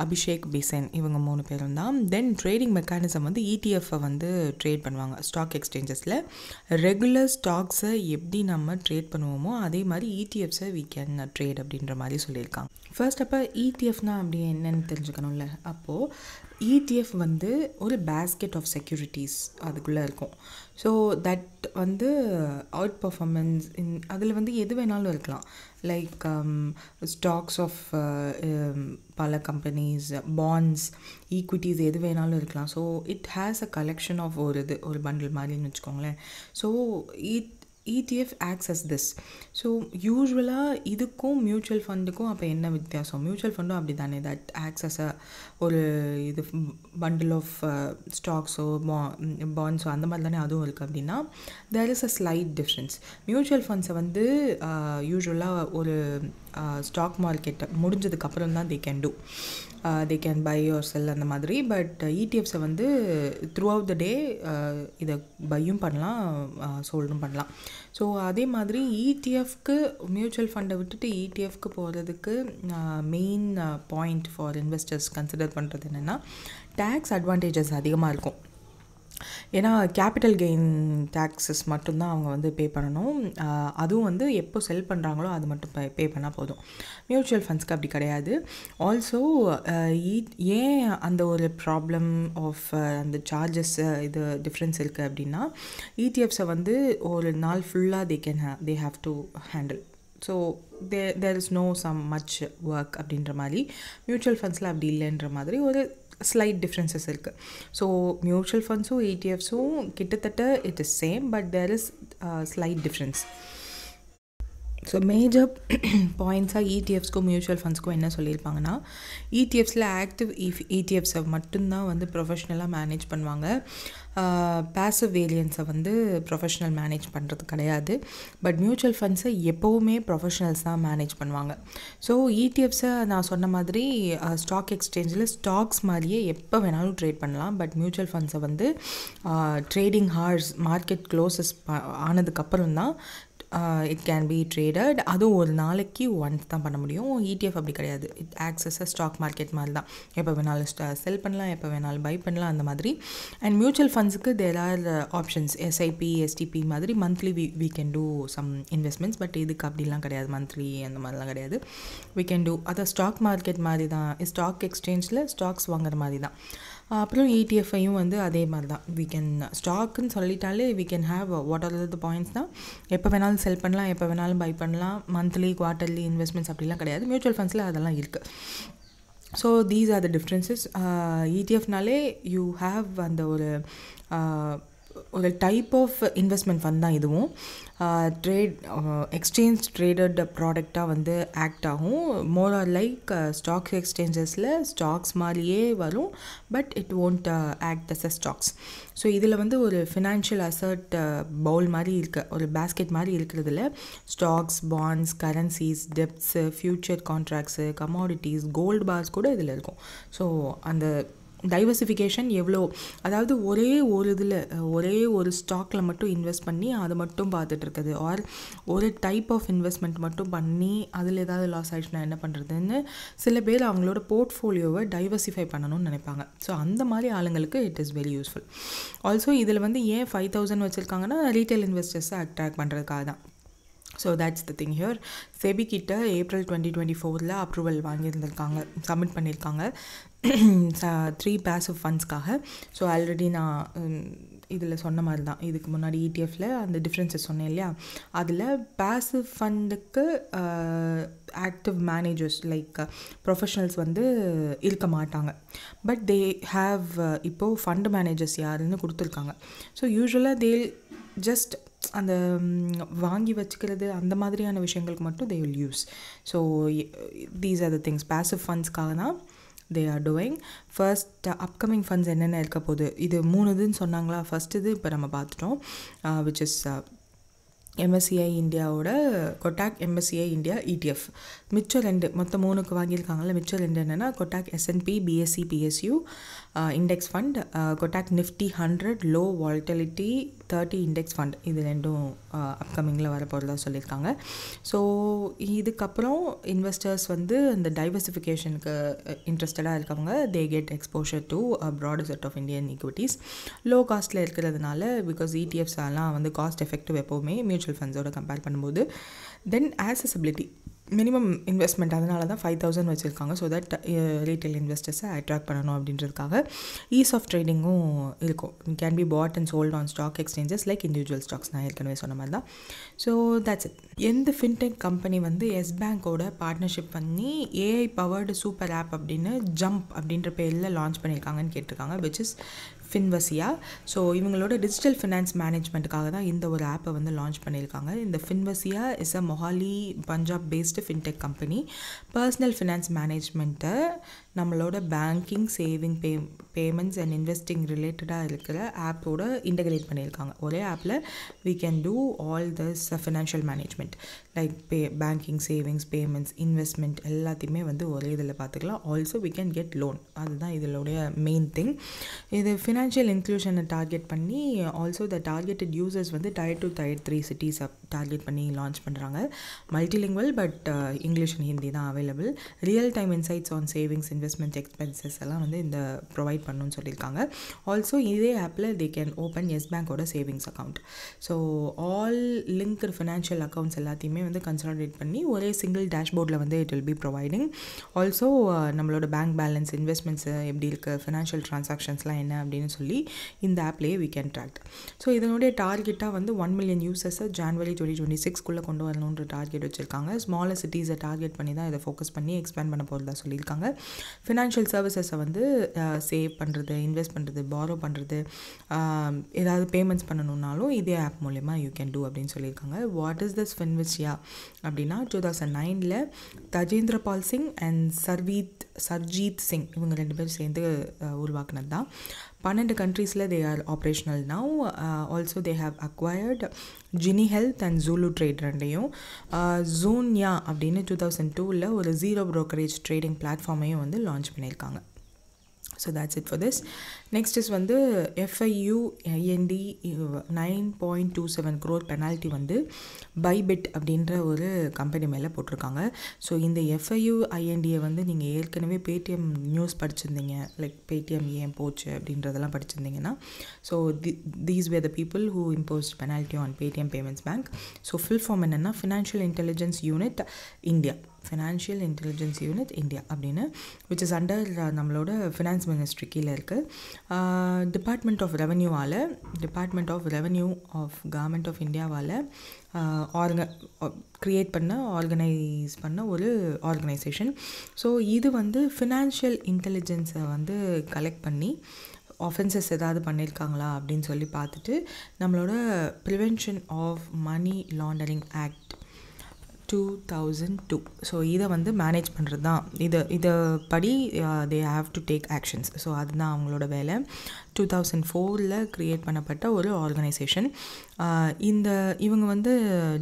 அபிஷேக் பிசென், இவங்க 3 பேரும் தான். தென் ட்ரேடிங் மெக்கானிசம் வந்து ETF வந்து ட்ரேட் பண்ணுவாங்க ஸ்டாக் எக்ஸ்சேஞ்சஸில். ரெகுலர் ஸ்டாக்ஸை எப்படி நம்ம ட்ரேட் பண்ணுவோமோ அதே மாதிரி ETFஸை we can ட்ரேட் அப்படின்ற மாதிரி சொல்லியிருக்காங்க. ஃபர்ஸ்ட் அப்போ ETFனா அப்படி என்னன்னு தெரிஞ்சுக்கணும்ல. அப்போது ETF வந்து ஒரு பேஸ்கெட் ஆஃப் செக்யூரிட்டிஸ் அதுக்குள்ளே இருக்கும். ஸோ தட் வந்து அவுட் பர்ஃபார்மன்ஸ் அதில் வந்து எது வேணாலும் இருக்கலாம். லைக் ஸ்டாக்ஸ் ஆஃப் பல கம்பெனிஸ், பாண்ட்ஸ், ஈக்விட்டிஸ் எது வேணாலும் இருக்கலாம். So it has a collection of ஒரு பண்டில் மாதிரின்னு வச்சுக்கோங்களேன். So ETF acts as this. ஸோ யூஸ்வலாக இதுக்கும் மியூச்சுவல் ஃபண்டுக்கும் அப்போ என்ன வித்தியாசம்? மியூச்சுவல் ஃபண்டும் அப்படி தானே, தட் ஆக்ட்ஸ் அஸ் ஒரு இது பண்டில் ஆஃப் ஸ்டாக்ஸோ பாண்ட்ஸோ அந்த மாதிரி தானே அதுவும் இருக்குது. அப்படின்னா there is a slight difference. Mutual ஃபண்ட்ஸை வந்து யூஸ்வலாக ஒரு ஸ்டாக் மார்க்கெட்டை முடிஞ்சதுக்கப்புறம் தான் they can buy or sell அந்த மாதிரி. பட் ETFஸை வந்து த்ரூ அவுட் த டே இதை பையும் பண்ணலாம், சோல்டும் பண்ணலாம். ஸோ அதே மாதிரி ETFக்கு மியூச்சுவல் ஃபண்டை விட்டுட்டு ETFக்கு போகிறதுக்கு main point for investors consider பண்ணுறது என்னென்னா, டேக்ஸ் அட்வான்டேஜஸ் அதிகமாக இருக்கும். ஏன்னா கேபிட்டல் கெயின் டேக்ஸஸ் மட்டும்தான் அவங்க வந்து பே பண்ணணும். அதுவும் வந்து எப்போ செல் பண்ணுறாங்களோ அது மட்டும் பே பண்ணால் போதும். மியூச்சுவல் ஃபண்ட்ஸ்க்கு அப்படி கிடையாது. ஆல்சோ ஏன் அந்த ஒரு ப்ராப்ளம் ஆஃப் அந்த சார்ஜஸ் இது டிஃப்ரென்ஸ் இருக்குது அப்படின்னா, ETFஸை வந்து ஒரு நாள் ஃபுல்லாக தே have to handle. So there is know some much work அப்படின்ற மாதிரி. மியூச்சுவல் ஃபண்ட்ஸில் அப்படி இல்லைன்ற மாதிரி ஒரு ஸ்லைட் டிஃப்ரென்சஸ் இருக்குது. ஸோ மியூச்சுவல் ஃபண்ட்ஸும் ETFஸும் கிட்டத்தட்ட it is same, but there is slide difference. So major பாயிண்ட்ஸாக ETFஸ்க்கும் mutual ஃபண்ட்ஸ்க்கும் என்ன சொல்லியிருப்பாங்கன்னா, ETFஸில் ஆக்டிவ் ETFஸை மட்டும்தான் வந்து ப்ரொஃபஷ்னலாக மேனேஜ் பண்ணுவாங்க. பேசிவ் வேரியன்ஸை வந்து ப்ரொஃபஷ்னல் மேனேஜ் பண்ணுறது கிடையாது. பட் மியூச்சுவல் ஃபண்ட்ஸை எப்போவுமே ப்ரொஃபஷ்னல்ஸ் தான் மேனேஜ் பண்ணுவாங்க. ஸோ ETFஸை நான் சொன்ன மாதிரி ஸ்டாக் எக்ஸ்சேஞ்சில் ஸ்டாக்ஸ் மாதிரியே எப்போ வேணாலும் ட்ரேட் பண்ணலாம். பட் மியூச்சுவல் ஃபண்ட்ஸை வந்து ட்ரேடிங் ஹார்ஸ் மார்க்கெட் க்ளோசஸ் ஆனதுக்கப்புறம் தான் இட் கேன் பி ட்ரேடட். அதுவும் ஒரு நாளைக்கு ஒன்ஸ் தான் பண்ண முடியும். ETF அப்படி கிடையாது. It acts as a stock market மாதிரி தான். எப்போ வேணாலும் செல் பண்ணலாம், எப்போ வேணாலும் பை பண்ணலாம் அந்த மாதிரி. அண்ட் மியூச்சுவல் ஃபண்ட்ஸுக்கு there are options, SIP, STP மாதிரி monthly we can do some investments. But இதுக்கு அப்படிலாம் கிடையாது, மந்த்லி அந்த மாதிரிலாம் கிடையாது. வி கேன் டூ அதை ஸ்டாக் மார்க்கெட் மாதிரி தான், ஸ்டாக் எக்ஸ்சேஞ்சில் ஸ்டாக்ஸ் வாங்குற மாதிரி தான். அப்புறம் ETFஐயும் வந்து அதே மாதிரி தான். வி கேன் ஸ்டாக்குன்னு சொல்லிட்டாலே we can have what are the points தான், எப்போ வேணாலும் செல் பண்ணலாம், எப்போ வேணாலும் பை பண்ணலாம். மந்த்லி குவார்ட்டர்லி இன்வெஸ்ட்மெண்ட்ஸ் அப்படிலாம் கிடையாது. மியூச்சுவல் ஃபண்ட்ஸில் அதெல்லாம் இருக்குது. So these are the differences. ETFனாலே யூ ஹாவ் அந்த ஒரு டைப் ஆஃப் இன்வெஸ்ட்மெண்ட் ஃபண்ட் தான் இதுவும். எக்ஸ்சேஞ்ச் ட்ரேடட் ப்ராடக்டாக வந்து ஆக்ட் ஆகும். மோர் ஆர் லைக் ஸ்டாக் எக்ஸ்சேஞ்சஸில் ஸ்டாக்ஸ் மாதிரியே வரும், but it won't act as a stocks. So இதில் வந்து ஒரு ஃபினான்ஷியல் அசர்ட் பவுல் மாதிரி ஒரு பேஸ்கெட் மாதிரி இருக்கிறதுல stocks, bonds, currencies, debts, future contracts, commodities, gold bars கூட இதில் இருக்கும். ஸோ அந்த டைவர்சிஃபிகேஷன் எவ்வளோ, அதாவது ஒரே ஒரு ஸ்டாக்கில் மட்டும் இன்வெஸ்ட் பண்ணி அதை மட்டும் பார்த்துட்ருக்குது, ஆர் ஒரு டைப் ஆஃப் இன்வெஸ்ட்மெண்ட் மட்டும் பண்ணி அதில் ஏதாவது லாஸ் ஆகிடுச்சுன்னா என்ன பண்ணுறதுன்னு சில பேர் அவங்களோட போர்ட்ஃபோலியோவை டைவர்சிஃபை பண்ணணும்னு நினைப்பாங்க. ஸோ அந்த மாதிரி ஆளுங்களுக்கு it is very useful. Also இதில் வந்து ஏன் 5,000 வச்சுருக்காங்கன்னா ரீட்டைல் இன்வெஸ்டர்ஸை அட்ராக்ட் பண்ணுறதுக்காக தான். So that's the thing here. SEBI கிட்ட ஏப்ரல் 2024 அப்ரூவல் வாங்கியிருந்திருக்காங்க, சப்மிட் பண்ணியிருக்காங்க 3 பேசிவ் ஃபண்ட்ஸ்க்காக. ஸோ ஆல்ரெடி நான் இதில் சொன்ன மாதிரி தான், இதுக்கு முன்னாடி ETFல அந்த டிஃப்ரென்சஸ் சொன்னேன் இல்லையா, அதில் பேசிவ் ஃபண்டுக்கு ஆக்டிவ் மேனேஜர்ஸ் லைக் ப்ரொஃபஷனல்ஸ் வந்து இருக்க மாட்டாங்க. பட் தே ஹாவ் இப்போது ஃபண்ட் மேனேஜர்ஸ் யாருன்னு கொடுத்துருக்காங்க. ஸோ யூஸ்வலாக தே ஜஸ்ட் அந்த வாங்கி வச்சுக்கிறது அந்த மாதிரியான விஷயங்களுக்கு மட்டும் they will use. So these are the things. Passive ஃபண்ட்ஸ்க்காக தான் they are doing. First upcoming funds என்னென்ன இருக்க போகுது, இது 3 இதுன்னு சொன்னாங்களா. ஃபர்ஸ்ட் இது இப்போ நம்ம பார்த்துட்டோம், விச் இஸ் MSCI இந்தியாவோட கொட்டாக் MSCI இந்தியா ETF. மிச்சம் 2 மொத்தம் 3க்கு வாங்கியிருக்காங்கல்ல, மிச்சம் 2 என்னென்னா Kotak S&P BSE PSU index fund, Kotak Nifty 100 low volatility 30 index fund. இது 2ம் அப்கமிங்கில் வரப்போகிறதா சொல்லியிருக்காங்க. ஸோ இதுக்கப்புறம் இன்வெஸ்டர்ஸ் வந்து இந்த டைவர்சிஃபிகேஷனுக்கு இன்ட்ரெஸ்டடாக இருக்கவங்க they get exposure to broader set of Indian equities. Low காஸ்ட்டில் இருக்கிறதுனால, பிகாஸ் ETFஸ் எல்லாம் வந்து காஸ்ட் எஃபெக்டிவ் எப்போவுமே மியூச்சுவல் ஃபண்ட்ஸோட கம்பேர் பண்ணும்போது. தென் ஆக்சசிபிலிட்டி, மினிமம் இன்வெஸ்ட்மெண்ட் அதனால தான் 5,000 வச்சுருக்காங்க. ஸோ தட் ரீட்டைல் இன்வெஸ்டர்ஸை அட்ராக்ட் பண்ணணும் அப்படின்றதுக்காக ஈஸ் ஆஃப் ட்ரேடிங்கும் இருக்கும். Can be bought and sold on stock exchanges like individual stocks. நான் ஏற்கனவே சொன்ன மாதிரி தான். So that's it. எந்த ஃபின்டெக் கம்பெனி வந்து எஸ் பேங்கோட பார்ட்னர்ஷிப் பண்ணி ஏஐ பவர்டு சூப்பர் ஆப் அப்படின்னு ஜம்ப் அப்படின்ற பேரில் லான்ச் பண்ணியிருக்காங்கன்னு கேட்டிருக்காங்க, விச் இஸ் ஃபின்வசியா. ஸோ இவங்களோட டிஜிட்டல் ஃபினான்ஸ் மேனேஜ்மெண்ட்டுக்காக தான் இந்த ஒரு ஆப்பை வந்து லான்ச் பண்ணியிருக்காங்க. இந்த Finvasia is a Mohali Punjab based fintech company. Personal finance மேனேஜ்மெண்ட்டை நம்மளோட banking, saving, payments and investing ரிலேட்டடாக இருக்கிற ஆப்போட இன்டகிரேட் பண்ணியிருக்காங்க. ஒரே ஆப்பில் we can do all this financial management like banking, savings, payments, investment எல்லாத்தையுமே வந்து ஒரே இதில் பார்த்துக்கலாம். Also we can get loan. அதுதான் இதோடைய மெயின் திங். இது ஃபினான்ஷியல் இன்க்ளூஷனை டார்கெட் பண்ணி ஆல்சோ த டார்கெட்டட் யூசர்ஸ் வந்து Tier 2 Tier 3 சிட்டிஸை டார்கெட் பண்ணி லான்ச் பண்ணுறாங்க. Multilingual but English and Hindi தான் available. Real time insights on savings, investment, expenses எல்லாம் வந்து இந்த ப்ரொவைட் பண்ணணும்னு சொல்லியிருக்காங்க. ஆல்சோ இதே ஆப்பில் தே கேன் ஓப்பன் எஸ் பேங்கோட savings account. So all linked financial accounts எல்லாத்தையுமே வந்து கன்சாலிடேட் பண்ணி ஒரே சிங்கிள் டேஷ்போர்டில் வந்து it will B providing. Also நம்மளோட பேங்க் பேலன்ஸ், இன்வெஸ்ட்மெண்ட்ஸ் எப்படி இருக்குது, ஃபினான்ஷியல் ட்ரான்சாக்ஷன்ஸ்லாம் என்ன அப்படின்னு சொல்லி இந்த ஆப்லேயே we can track. ஸோ இதனுடைய டார்கெட்டாக வந்து 1 million யூசர்ஸை ஜான்வரி 2026 கொண்டு வரணுன்ற டார்கெட் வச்சுருக்காங்க. ஸ்மாலர் சிட்டிஸை டார்கெட் பண்ணி தான் இதை ஃபோக்கஸ் பண்ணி எக்ஸ்பேண்ட் பண்ண போகிறதா சொல்லியிருக்காங்க. ஃபினான்ஷியல் சர்வீசஸை வந்து சேவ் பண்ணுறது, இன்வெஸ்ட் பண்ணுறது, பாரோ பண்ணுறது, ஏதாவது பேமெண்ட்ஸ் பண்ணணுன்னாலும் இதே ஆப் மூலமா யூ கேன் டூ அப்படின்னு சொல்லியிருக்காங்க. வாட் இஸ் திஸ் ஃபின்வசியா அப்படின்னா 2009 தஜேந்திர பால் சிங் அண்ட் சர்ஜீத் சிங் இவங்க 2 பேரும் சேர்ந்து உருவாக்குனது தான். 12 கண்ட்ரீஸில் they are operational now. Also they have acquired Gini Health and Zulu Trade ரெண்டையும். ஜூன்யா அப்படின்னு 2002 ஒரு ஜீரோ ப்ரோக்கரேஜ் ட்ரேடிங் பிளாட்ஃபார்மையும் வந்து லான்ச் பண்ணியிருக்காங்க. So that's it for this. Next is வந்து FIU IND 9.27 crore பெனால்ட்டி வந்து பைபிட் அப்படின்ற ஒரு கம்பெனி மேலே போட்டிருக்காங்க. ஸோ இந்த FIU INDயை வந்து நீங்கள் ஏற்கனவே பேடிஎம் நியூஸ் படிச்சிருந்தீங்க, லைக் பேடிஎம் ஏன் போச்சு அப்படின்றதெல்லாம் படிச்சிருந்தீங்கன்னா, so these were the people who imposed penalty on Paytm payments bank. So full form என்னென்னா financial intelligence unit India, financial intelligence unit India அப்படின்னு, விச் இஸ் அண்டர் நம்மளோட ஃபினான்ஸ் மினிஸ்ட்ரி கீழே இருக்குது. Department of revenue of government of இந்தியாவால் create பண்ண organise பண்ண ஒரு organisation. So இது வந்து ஃபினான்ஷியல் இன்டெலிஜென்ஸை வந்து கலெக்ட் பண்ணி ஆஃபென்சஸ் ஏதாவது பண்ணியிருக்காங்களா அப்படின்னு சொல்லி பார்த்துட்டு நம்மளோட prevention of money laundering act 2002, so இதை வந்து மேனேஜ் பண்ணுறது தான். இதை படி they have to take actions. So அதுதான் அவங்களோட வேலை. 2004 க்ரியேட் பண்ணப்பட்ட ஒரு ஆர்கனைசேஷன். இவங்க வந்து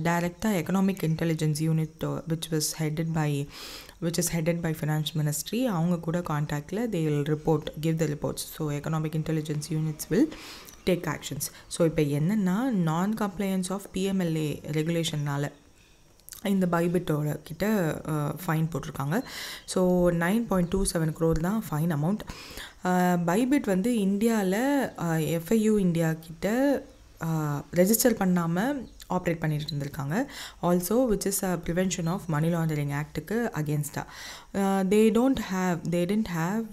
டைரெக்டாக economic intelligence unit which is headed by finance ministry அவங்க கூட கான்டாக்டில் they will give the reports. So economic intelligence units will take actions. So இப்போ என்னென்னா நான் கம்ப்ளையன்ஸ் ஆஃப் PMLA ரெகுலேஷனால் இந்த பைபிட்டோட கிட்ட ஃபைன் போட்டிருக்காங்க. ஸோ 9.27 crore தான் ஃபைன் அமௌண்ட். பைபிட் வந்து இந்தியாவில் FIU இந்தியா கிட்ட ரெஜிஸ்டர் பண்ணாமல் ஆப்ரேட் பண்ணிட்டு இருந்திருக்காங்க. Also which is prevention of money laundering ஆக்டுக்கு அகேன்ஸ்டாக they didn't have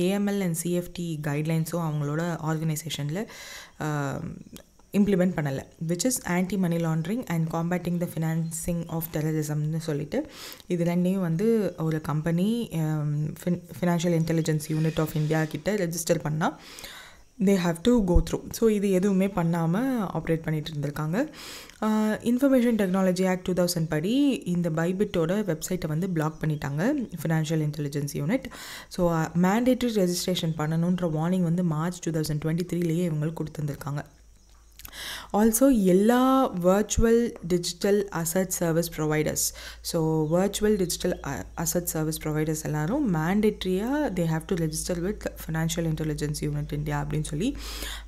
AML and CFT கைட்லைன்ஸும் அவங்களோட ஆர்கனைசேஷனில் இம்ப்ளிமெண்ட் பண்ணலை, which is anti money laundering and combating the financing of டெரரிசம்னு சொல்லிட்டு இது ரெண்டையும் வந்து ஒரு company financial intelligence unit of India கிட்ட ரெஜிஸ்டர் பண்ணால் they have to go through. So இது எதுவுமே பண்ணாமல் ஆப்ரேட் பண்ணிகிட்டு இருந்திருக்காங்க. இன்ஃபர்மேஷன் டெக்னாலஜி ஆக்ட் 2000 படி இந்த பைபிட்டோட வெப்சைட்டை வந்து பிளாக் பண்ணிட்டாங்க financial intelligence unit. So mandatory registration பண்ணணுன்ற வார்னிங் வந்து மார்ச் 2023 இவங்களுக்கு கொடுத்துருந்துருக்காங்க. ஆல்சோ எல்லா virtual digital asset service providers, so virtual digital asset service providers எல்லாரும் மேண்டேட்ரியாக they have to register with financial intelligence unit India அப்படின்னு சொல்லி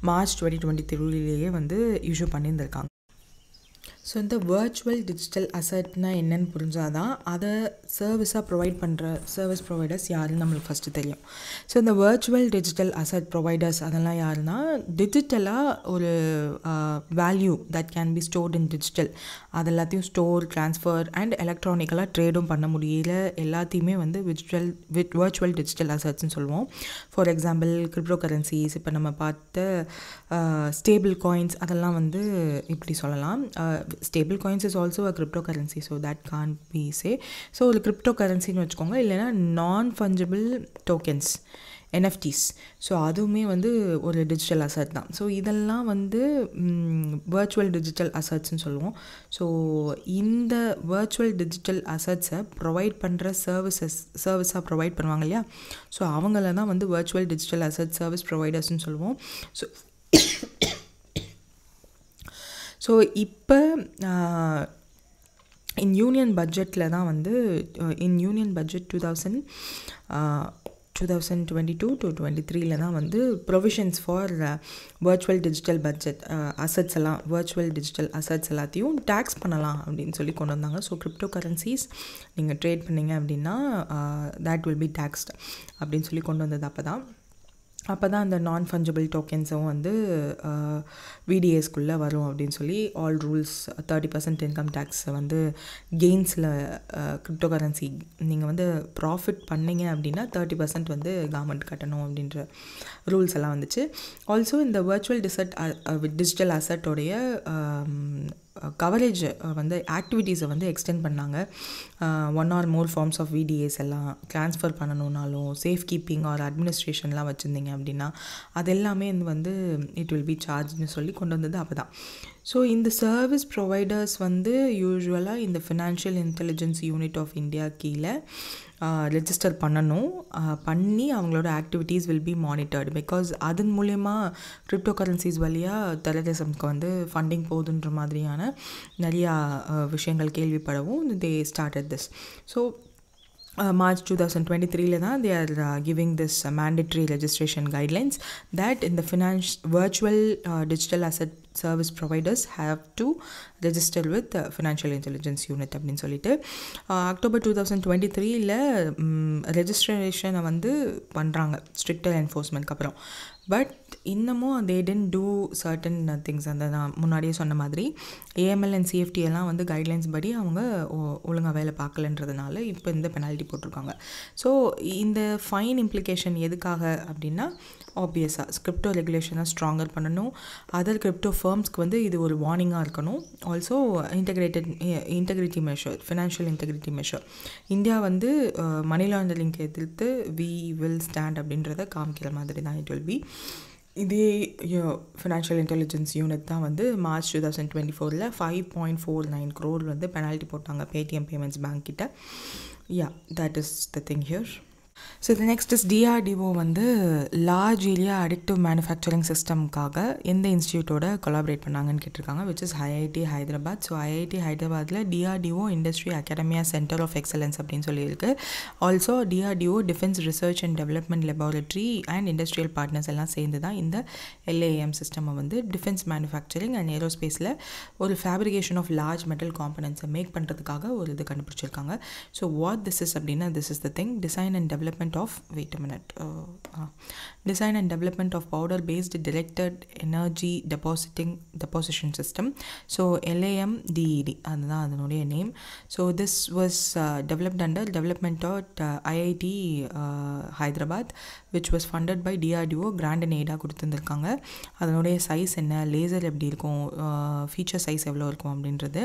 மார்ச் 2023 வந்து இஷ்யூ பண்ணியிருந்திருக்காங்க. ஸோ இந்த வர்ச்சுவல் டிஜிட்டல் அசட்னா என்னன்னு புரிஞ்சாதான் அதை சர்வீஸாக ப்ரொவைட் பண்ணுற சர்வீஸ் ப்ரொவைடர்ஸ் யாருன்னு நம்மளுக்கு ஃபஸ்ட்டு தெரியும். ஸோ இந்த வர்ச்சுவல் டிஜிட்டல் அசட் ப்ரொவைடர்ஸ் அதெல்லாம் யாருன்னா, டிஜிட்டலாக ஒரு value that can be stored in digital, அது எல்லாத்தையும் ஸ்டோர், ட்ரான்ஸ்ஃபர் அண்ட் எலக்ட்ரானிக்கலாக ட்ரேடும் பண்ண முடியல எல்லாத்தையுமே வந்து வர்ச்சுவல் டிஜிட்டல் அசட்ஸ்ன்னு சொல்லுவோம். ஃபார் எக்ஸாம்பிள் கிரிப்டோ கரன்சிஸ், இப்போ நம்ம பார்த்த ஸ்டேபிள் காயின்ஸ், அதெல்லாம் வந்து இப்படி சொல்லலாம். stable coins is also a cryptocurrency, so that can't be say. So ஒரு cryptocurrencyன்னு வச்சுக்கோங்க, இல்லைனா non-fungible tokens, NFTs. ஸோ அதுவுமே வந்து ஒரு டிஜிட்டல் அசட் தான். ஸோ இதெல்லாம் வந்து வர்ச்சுவல் டிஜிட்டல் அசட்ஸ்ன்னு சொல்லுவோம். ஸோ இந்த வர்ச்சுவல் டிஜிட்டல் அசட்ஸை ப்ரொவைட் பண்ணுற சர்வீஸாக ப்ரொவைட் பண்ணுவாங்க இல்லையா, ஸோ அவங்கள தான் வந்து வர்ச்சுவல் டிஜிட்டல் அசட் சர்வீஸ் ப்ரொவைடர்ஸ்ன்னு சொல்லுவோம். ஸோ இப்போ இன் யூனியன் பட்ஜெட்டில் தான் வந்து இன் யூனியன் பட்ஜெட் 2022 to 23 தான் வந்து provisions for virtual digital budget assets எல்லாம், வர்ச்சுவல் டிஜிட்டல் அசட்ஸ் எல்லாத்தையும் டேக்ஸ் பண்ணலாம் அப்படின்னு சொல்லி கொண்டு வந்தாங்க. ஸோ கிரிப்டோ கரன்சிஸ் நீங்கள் ட்ரேட் பண்ணிங்க அப்படின்னா தேட் வில் பி டேக்ஸ்ட் அப்படின்னு சொல்லி கொண்டு வந்தது. அப்போ தான் அந்த நான் ஃபஞ்சபிள் டோக்கன்ஸும் வந்து விடிஎஸ்குள்ளே வரும் அப்படின்னு சொல்லி ஆல் ரூல்ஸ் 30% இன்கம் டேக்ஸ் வந்து கெயின்ஸில் கிரிப்டோ கரன்சி நீங்கள் வந்து ப்ராஃபிட் பண்ணிங்க அப்படின்னா 30% வந்து கவர்மெண்ட் கட்டணும் அப்படின்ற ரூல்ஸ் எல்லாம் வந்துச்சு. ஆல்சோ இந்த வர்ச்சுவல் டிஜிட்டல் அசட்டோடைய கவரேஜ் வந்து ஆக்டிவிட்டீஸை வந்து எக்ஸ்டெண்ட் பண்ணாங்க. 1 or more forms of VDS எல்லாம் ட்ரான்ஸ்ஃபர் பண்ணணுன்னாலும், சேஃப் கீப்பிங் ஆர் அட்மினிஸ்ட்ரேஷன்லாம் வச்சுருந்தீங்க அப்படின்னா அது எல்லாமே வந்து இட் வில் பி சார்ஜ்னு சொல்லி கொண்டு வந்தது அப்போ தான். ஸோ இந்த சர்வீஸ் ப்ரொவைடர்ஸ் வந்து யூஸ்வலாக இந்த financial intelligence unit of India கீழே ரெஜிஸ்டர் பண்ணி அவங்களோட activities will be monitored. Because அதன் மூலயமா கிரிப்டோ கரன்சிஸ் வழியாக டெரரிசம்க்கு வந்து ஃபண்டிங் போகுதுன்ற மாதிரியான நிறையா விஷயங்கள் கேள்விப்படவும் they started this. So March 2023 தான் they are giving this mandatory registration guidelines that in the virtual digital asset service providers have to register with financial intelligence unit அப்படின்னு சொல்லிட்டு October 2023 ரெஜிஸ்ட்ரேஷனை வந்து பண்ணுறாங்க ஸ்ட்ரிக்டர் என்ஃபோர்ஸ்மெண்ட்க்கு அப்புறம். பட் இன்னமும் they didn't do certain things. அந்த நான் முன்னாடியே சொன்ன மாதிரி AML and CFT எல்லாம் வந்து கைட்லைன்ஸ் படி அவங்க ஒழுங்காக வேலை பார்க்கலன்றதுனால இப்போ இந்த பெனால்ட்டி போட்டிருக்காங்க. ஸோ இந்த ஃபைன் இம்ப்ளிகேஷன் எதுக்காக அப்படின்னா, ஆப்வியஸாக கிரிப்டோ ரெகுலேஷனை ஸ்ட்ராங்கர் பண்ணணும், அதர் கிரிப்டோ ஃபர்ம்ஸ்க்கு வந்து இது ஒரு வார்னிங்காக இருக்கணும். Also integrity measure, financial integrity measure, India வந்து மணி லாண்டரிங்க்கு எதிர்த்து வி வில் ஸ்டாண்ட் அப்படின்றத காமிக்கிற மாதிரி தான் இட் வில் பி. இதே ஃபினான்ஷியல் இன்டெலிஜென்ஸ் யூனிட் தான் வந்து March 2024 5.49 crore வந்து பெனால்ட்டி போட்டாங்க பேடிஎம் பேமெண்ட்ஸ் பேங்க் கிட்ட. That is the thing here. So the next is DRDO வந்து லார்ஜ் ஏரியா அடிக்டிவ் மேனுஃபேக்சரிங் சிஸ்டம்காக எந்த இன்ஸ்டியூட்டோட கொலாபரேட் பண்ணாங்கன்னு கேட்டிருக்காங்க, விச் இஸ் IIT ஹைதராபாத். ஸோ IIT ஹைதராபாத்தில் DRDO industry academia centre of excellence அப்படின்னு சொல்லியிருக்கு. Also DRDO defence research and development laboratory and industrial partners எல்லாம் சேர்ந்து தான் இந்த LAM சிஸ்டமை வந்து டிஃபென்ஸ் மேனுஃபேக்சரிங் அண்ட் ஏரோஸ்பேஸில் ஒரு ஃபேப்ரிகேஷன் ஆஃப் லார்ஜ் மெட்டல் காம்பனன்ட்ஸை மேக் பண்ணுறதுக்காக ஒரு இது கண்டுபிடிச்சிருக்காங்க. ஸோ வாட் திஸ் இஸ் அப்படின்னா, this is the thing, design and development of design and development of powder based directed energy deposition system. So LAM DED அதுதான் அதனுடைய name. So this was developed under development at IIT Hyderabad, which was funded by DRDO. Grant and எய்டாக கொடுத்துருந்துருக்காங்க. அதனுடைய size என்ன, laser எப்படி இருக்கும், feature size எவ்வளோ இருக்கும் அப்படின்றது.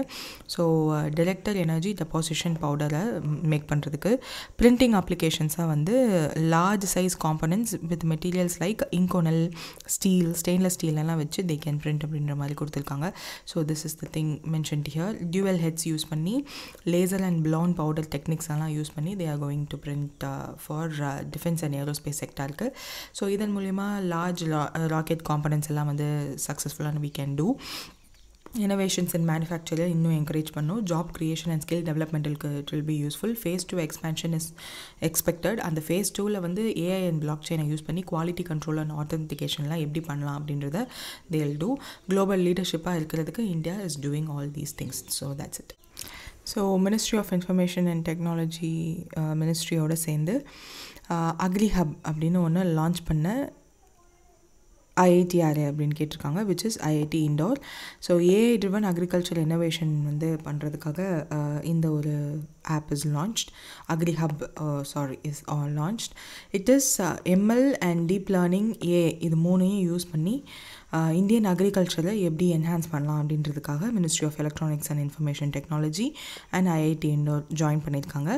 ஸோ டிரெக்டட் எனர்ஜி டெபாசிஷன் பவுடரை மேக் பண்ணுறதுக்கு பிரிண்டிங் அப்ளிகேஷன்ஸாக வந்து large size components with materials like Inconel, steel, stainless steel எல்லாம் வச்சு தே கேன் பிரிண்ட் அப்படின்ற மாதிரி கொடுத்துருக்காங்க. So this is the thing mentioned here. Dual heads use பண்ணி laser and blown powder techniques எல்லாம் யூஸ் பண்ணி they are going to print for defence and aerospace செக்டாருக்கு. So இதன் மூலிமா லார்ஜ் ராக்கெட் காம்பனன்ட்ஸ் எல்லாம் வந்து சக்ஸஸ்ஃபுல்லான we can do. innovations in manufacturing இன்னும் encourage பண்ணும். Job creation and skill development it will be useful. Phase 2 expansion is expected. அந்த phase 2ல வந்து AI and blockchain use பண்ணி quality control and authenticationலாம் எப்படி பண்ணலாம் அப்படின்றத they'll do. Global leadership-ஆ இருக்கிறதுக்கு India is doing all these things. So that's it. So ministry of information and technology மினிஸ்ட்ரியோடு சேர்ந்து agri hub அப்படின்னு ஒன்று லான்ச் பண்ண IITRA அப்படின்னு கேட்டிருக்காங்க, which is IIT Indore. So AI driven agriculture innovation வந்து பண்ணுறதுக்காக இந்த ஒரு app is launched. Agri hub is launched. It is ML and deep learning AI இது மூணையும் யூஸ் பண்ணி இந்தியன் அக்ரிகல்ச்சரை எப்படி என்ஹான்ஸ் பண்ணலாம் அப்படின்றதுக்காக ministry of electronics and information technology and IIT Indore join பண்ணியிருக்காங்க.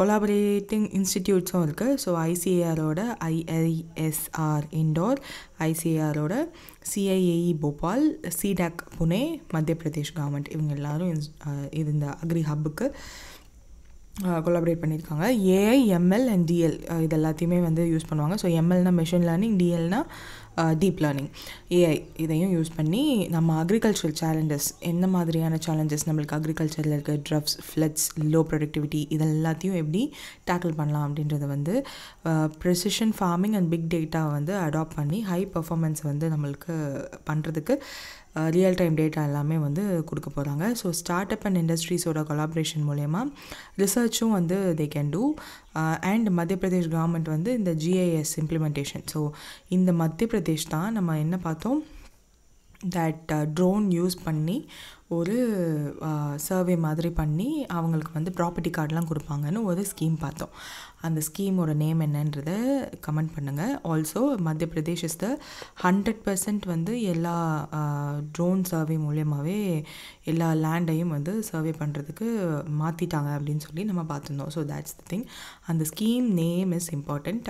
கொலாபரேட்டிங் இன்ஸ்டிடியூட்ஸும் இருக்குது. ஸோ ICARோட IISR இண்டோர், ICARோட CIAE Bhopal, CDAC Pune, Madhya Pradesh government இவங்க எல்லோரும் இது இந்த அக்ரி ஹப்புக்கு கொலாபரேட் பண்ணியிருக்காங்க. AI, ML அண்ட் DL இது எல்லாத்தையுமே வந்து யூஸ் பண்ணுவாங்க. ஸோ MLனா மெஷின் லேர்னிங், DLனா டீப் லேர்னிங், AI இதையும் யூஸ் பண்ணி நம்ம அக்ரிகல்ச்சரல் சேலஞ்சஸ், என்ன மாதிரியான சேலஞ்சஸ் நம்மளுக்கு அக்ரிகல்ச்சரில் இருக்க ட்ரப்ஸ், ஃப்ளட்ஸ், லோ ப்ரொடக்டிவிட்டி இதெல்லாத்தையும் எப்படி டேக்கிள் பண்ணலாம் அப்படின்றத வந்து precision farming and big data வந்து அடாப்ட் பண்ணி ஹை பர்ஃபார்மன்ஸ் வந்து நம்மளுக்கு பண்ணுறதுக்கு ரியல் டைம் டேட்டா எல்லாமே வந்து கொடுக்க போகிறாங்க. ஸோ ஸ்டார்ட் அப் அண்ட் இண்டஸ்ட்ரீஸோட கொலாபரேஷன் மூலயமா ரிசர்ச்சும் வந்து தே கேன் டூ. அண்ட் மத்திய பிரதேஷ் கவர்மெண்ட் வந்து இந்த GIS இம்ப்ளிமெண்டேஷன். ஸோ இந்த மத்திய பிரதேஷ் தான் நம்ம என்ன பார்த்தோம், தட் ட்ரோன் யூஸ் பண்ணி ஒரு சர்வே மாதிரி பண்ணி அவங்களுக்கு வந்து ப்ராப்பர்ட்டி கார்டெலாம் கொடுப்பாங்கன்னு ஒரு ஸ்கீம் பார்த்தோம். அந்த ஸ்கீமோட நேம் என்னன்றதை கமெண்ட் பண்ணுங்கள். ஆல்சோ மத்திய பிரதேஷ் இஸ் த 100% வந்து எல்லா ட்ரோன் சர்வே மூலியமாகவே எல்லா லேண்டையும் வந்து சர்வே பண்ணுறதுக்கு மாற்றிட்டாங்க அப்படின்னு சொல்லி நம்ம பார்த்துருந்தோம். So that's the thing. அந்த scheme name is important.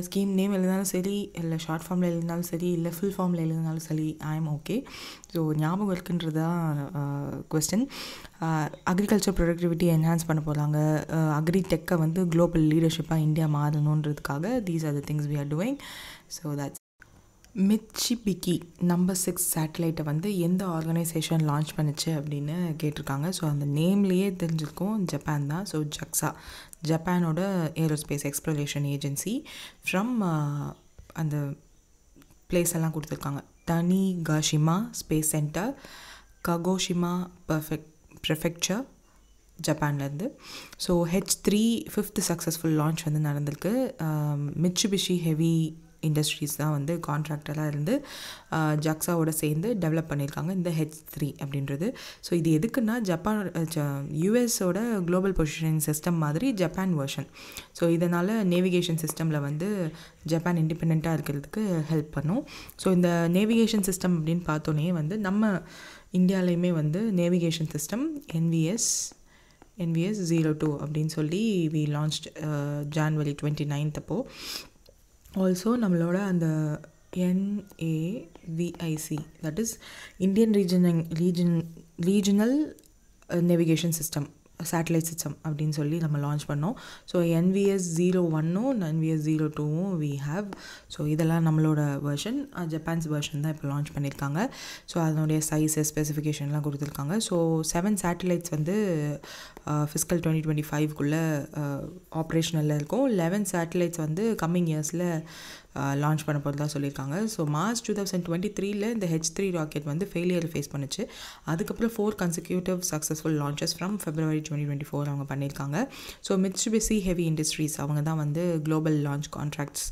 Scheme name எழுதினாலும் சரி, இல்லை ஷார்ட் ஃபார்மில் எழுதினாலும் சரி, இல்லை ஃபுல் ஃபார்மில் எழுதினாலும் சரி, ஐ எம் ஓகே. ஸோ ஞாபகம் இருக்குன்றது தான் கொஸ்டின். அக்ரிகல்ச்சர் ப்ரொடக்டிவிட்டி என்ஹான்ஸ் பண்ண போகிறாங்க. அக்ரி டெக்கை வந்து குளோபல் லீடர்ஷிப்பாக இந்தியா மாறணுன்றதுக்காக these are the things we are doing. So that's Mitsubishi number 6 சேட்டலைட்டை வந்து எந்த ஆர்கனைசேஷன் லான்ச் பண்ணிச்சு அப்படின்னு கேட்டிருக்காங்க. ஸோ அந்த நேம்லேயே தெரிஞ்சிருக்கும், ஜப்பான் தான். ஸோ ஜக்ஸா, ஜப்பானோட ஏரோஸ்பேஸ் எக்ஸ்ப்ளோரேஷன் ஏஜென்சி ஃப்ரம் அந்த பிளேஸ் எல்லாம் கொடுத்துருக்காங்க. Tanegashima space centre, Kagoshima prefecture, ஜப்பான்லேருந்து. So H3 5th successful launch வந்து நடந்திருக்கு. மிட்சுபிஷி ஹெவி இண்டஸ்ட்ரீஸ் தான் வந்து கான்ட்ராக்டராக இருந்து ஜக்ஸாவோட சேர்ந்து டெவலப் பண்ணியிருக்காங்க இந்த H3 அப்படின்றது. ஸோ இது எதுக்குன்னா யூஎஸோட குளோபல் பொசிஷனிங் சிஸ்டம் மாதிரி ஜப்பான் வெர்ஷன். ஸோ இதனால் நேவிகேஷன் சிஸ்டமில் வந்து ஜப்பான் இண்டிபெண்ட்டாக இருக்கிறதுக்கு ஹெல்ப் பண்ணும். ஸோ இந்த நேவிகேஷன் சிஸ்டம் அப்படின்னு பார்த்தோன்னே வந்து நம்ம இந்தியாவிலையுமே வந்து நேவிகேஷன் சிஸ்டம் NVS 02 அப்படின்னு சொல்லி வி லான்ச்ட் January 29 அப்போது. ஆல்சோ நம்மளோட அந்த NAVIC, that is Indian regional navigation system, satellite system அப்படின்னு சொல்லி நம்ம லான்ச் பண்ணோம். So NVS 01 NVS 02 we have. So இதெல்லாம் நம்மளோட வெர்ஷன். ஜப்பான்ஸ் வெர்ஷன் தான் இப்போ லான்ச் பண்ணியிருக்காங்க. ஸோ அதனுடைய சைஸஸ் ஸ்பெசிஃபிகேஷன்லாம் கொடுத்துருக்காங்க. ஸோ 7 சேட்டலைட்ஸ் வந்து ஃபிஸ்கல் 2025க்குள்ளே ஆப்ரேஷனலில் இருக்கும். 11 சேட்டலைட்ஸ் வந்து கம்மிங் இயர்ஸில் லான்ச் பண்ண போகிறதா சொல்லியிருக்காங்க. ஸோ March 2023 இந்த H3 ராக்கெட் வந்து ஃபெயிலியர் ஃபேஸ் பண்ணிச்சு. அதுக்கப்புறம் 4 consecutive successful launches from February 2024 அவங்க பண்ணியிருக்காங்க. ஸோ மிட்சுபிஷி ஹெவி இண்டஸ்ட்ரீஸ் அவங்க தான் வந்து குளோபல் லான்ச் கான்ட்ராக்ட்ஸ்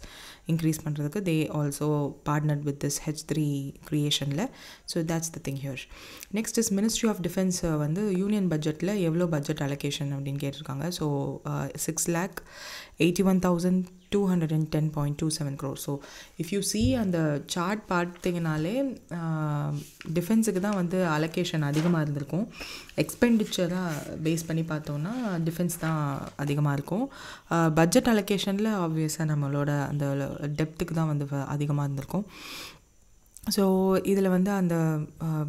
இன்க்ரீஸ் பண்ணுறதுக்கு they also partnered with this H3 க்ரியேஷனில். So that's the thing here. Next is ministry of defence வந்து யூனியன் பட்ஜெட்டில் எவ்வளோ பட்ஜெட் அலோகேஷன் அப்படின்னு கேட்டிருக்காங்க. So 6,81,210.27 crore. So if you see அந்த சார்ட் பார்த்தீங்கனாலே டிஃபென்ஸுக்கு தான் வந்து அலோகேஷன் அதிகமாக இருந்திருக்கும். எக்ஸ்பெண்டிச்சராக பேஸ் பண்ணி பார்த்தோன்னா டிஃபென்ஸ் தான் அதிகமாக இருக்கும். பட்ஜெட் அலோகேஷனில் ஆப்வியஸாக நம்மளோட அந்த டெப்த்துக்கு தான் வந்து அதிகமாக இருந்திருக்கும். ஸோ இதில் வந்து அந்த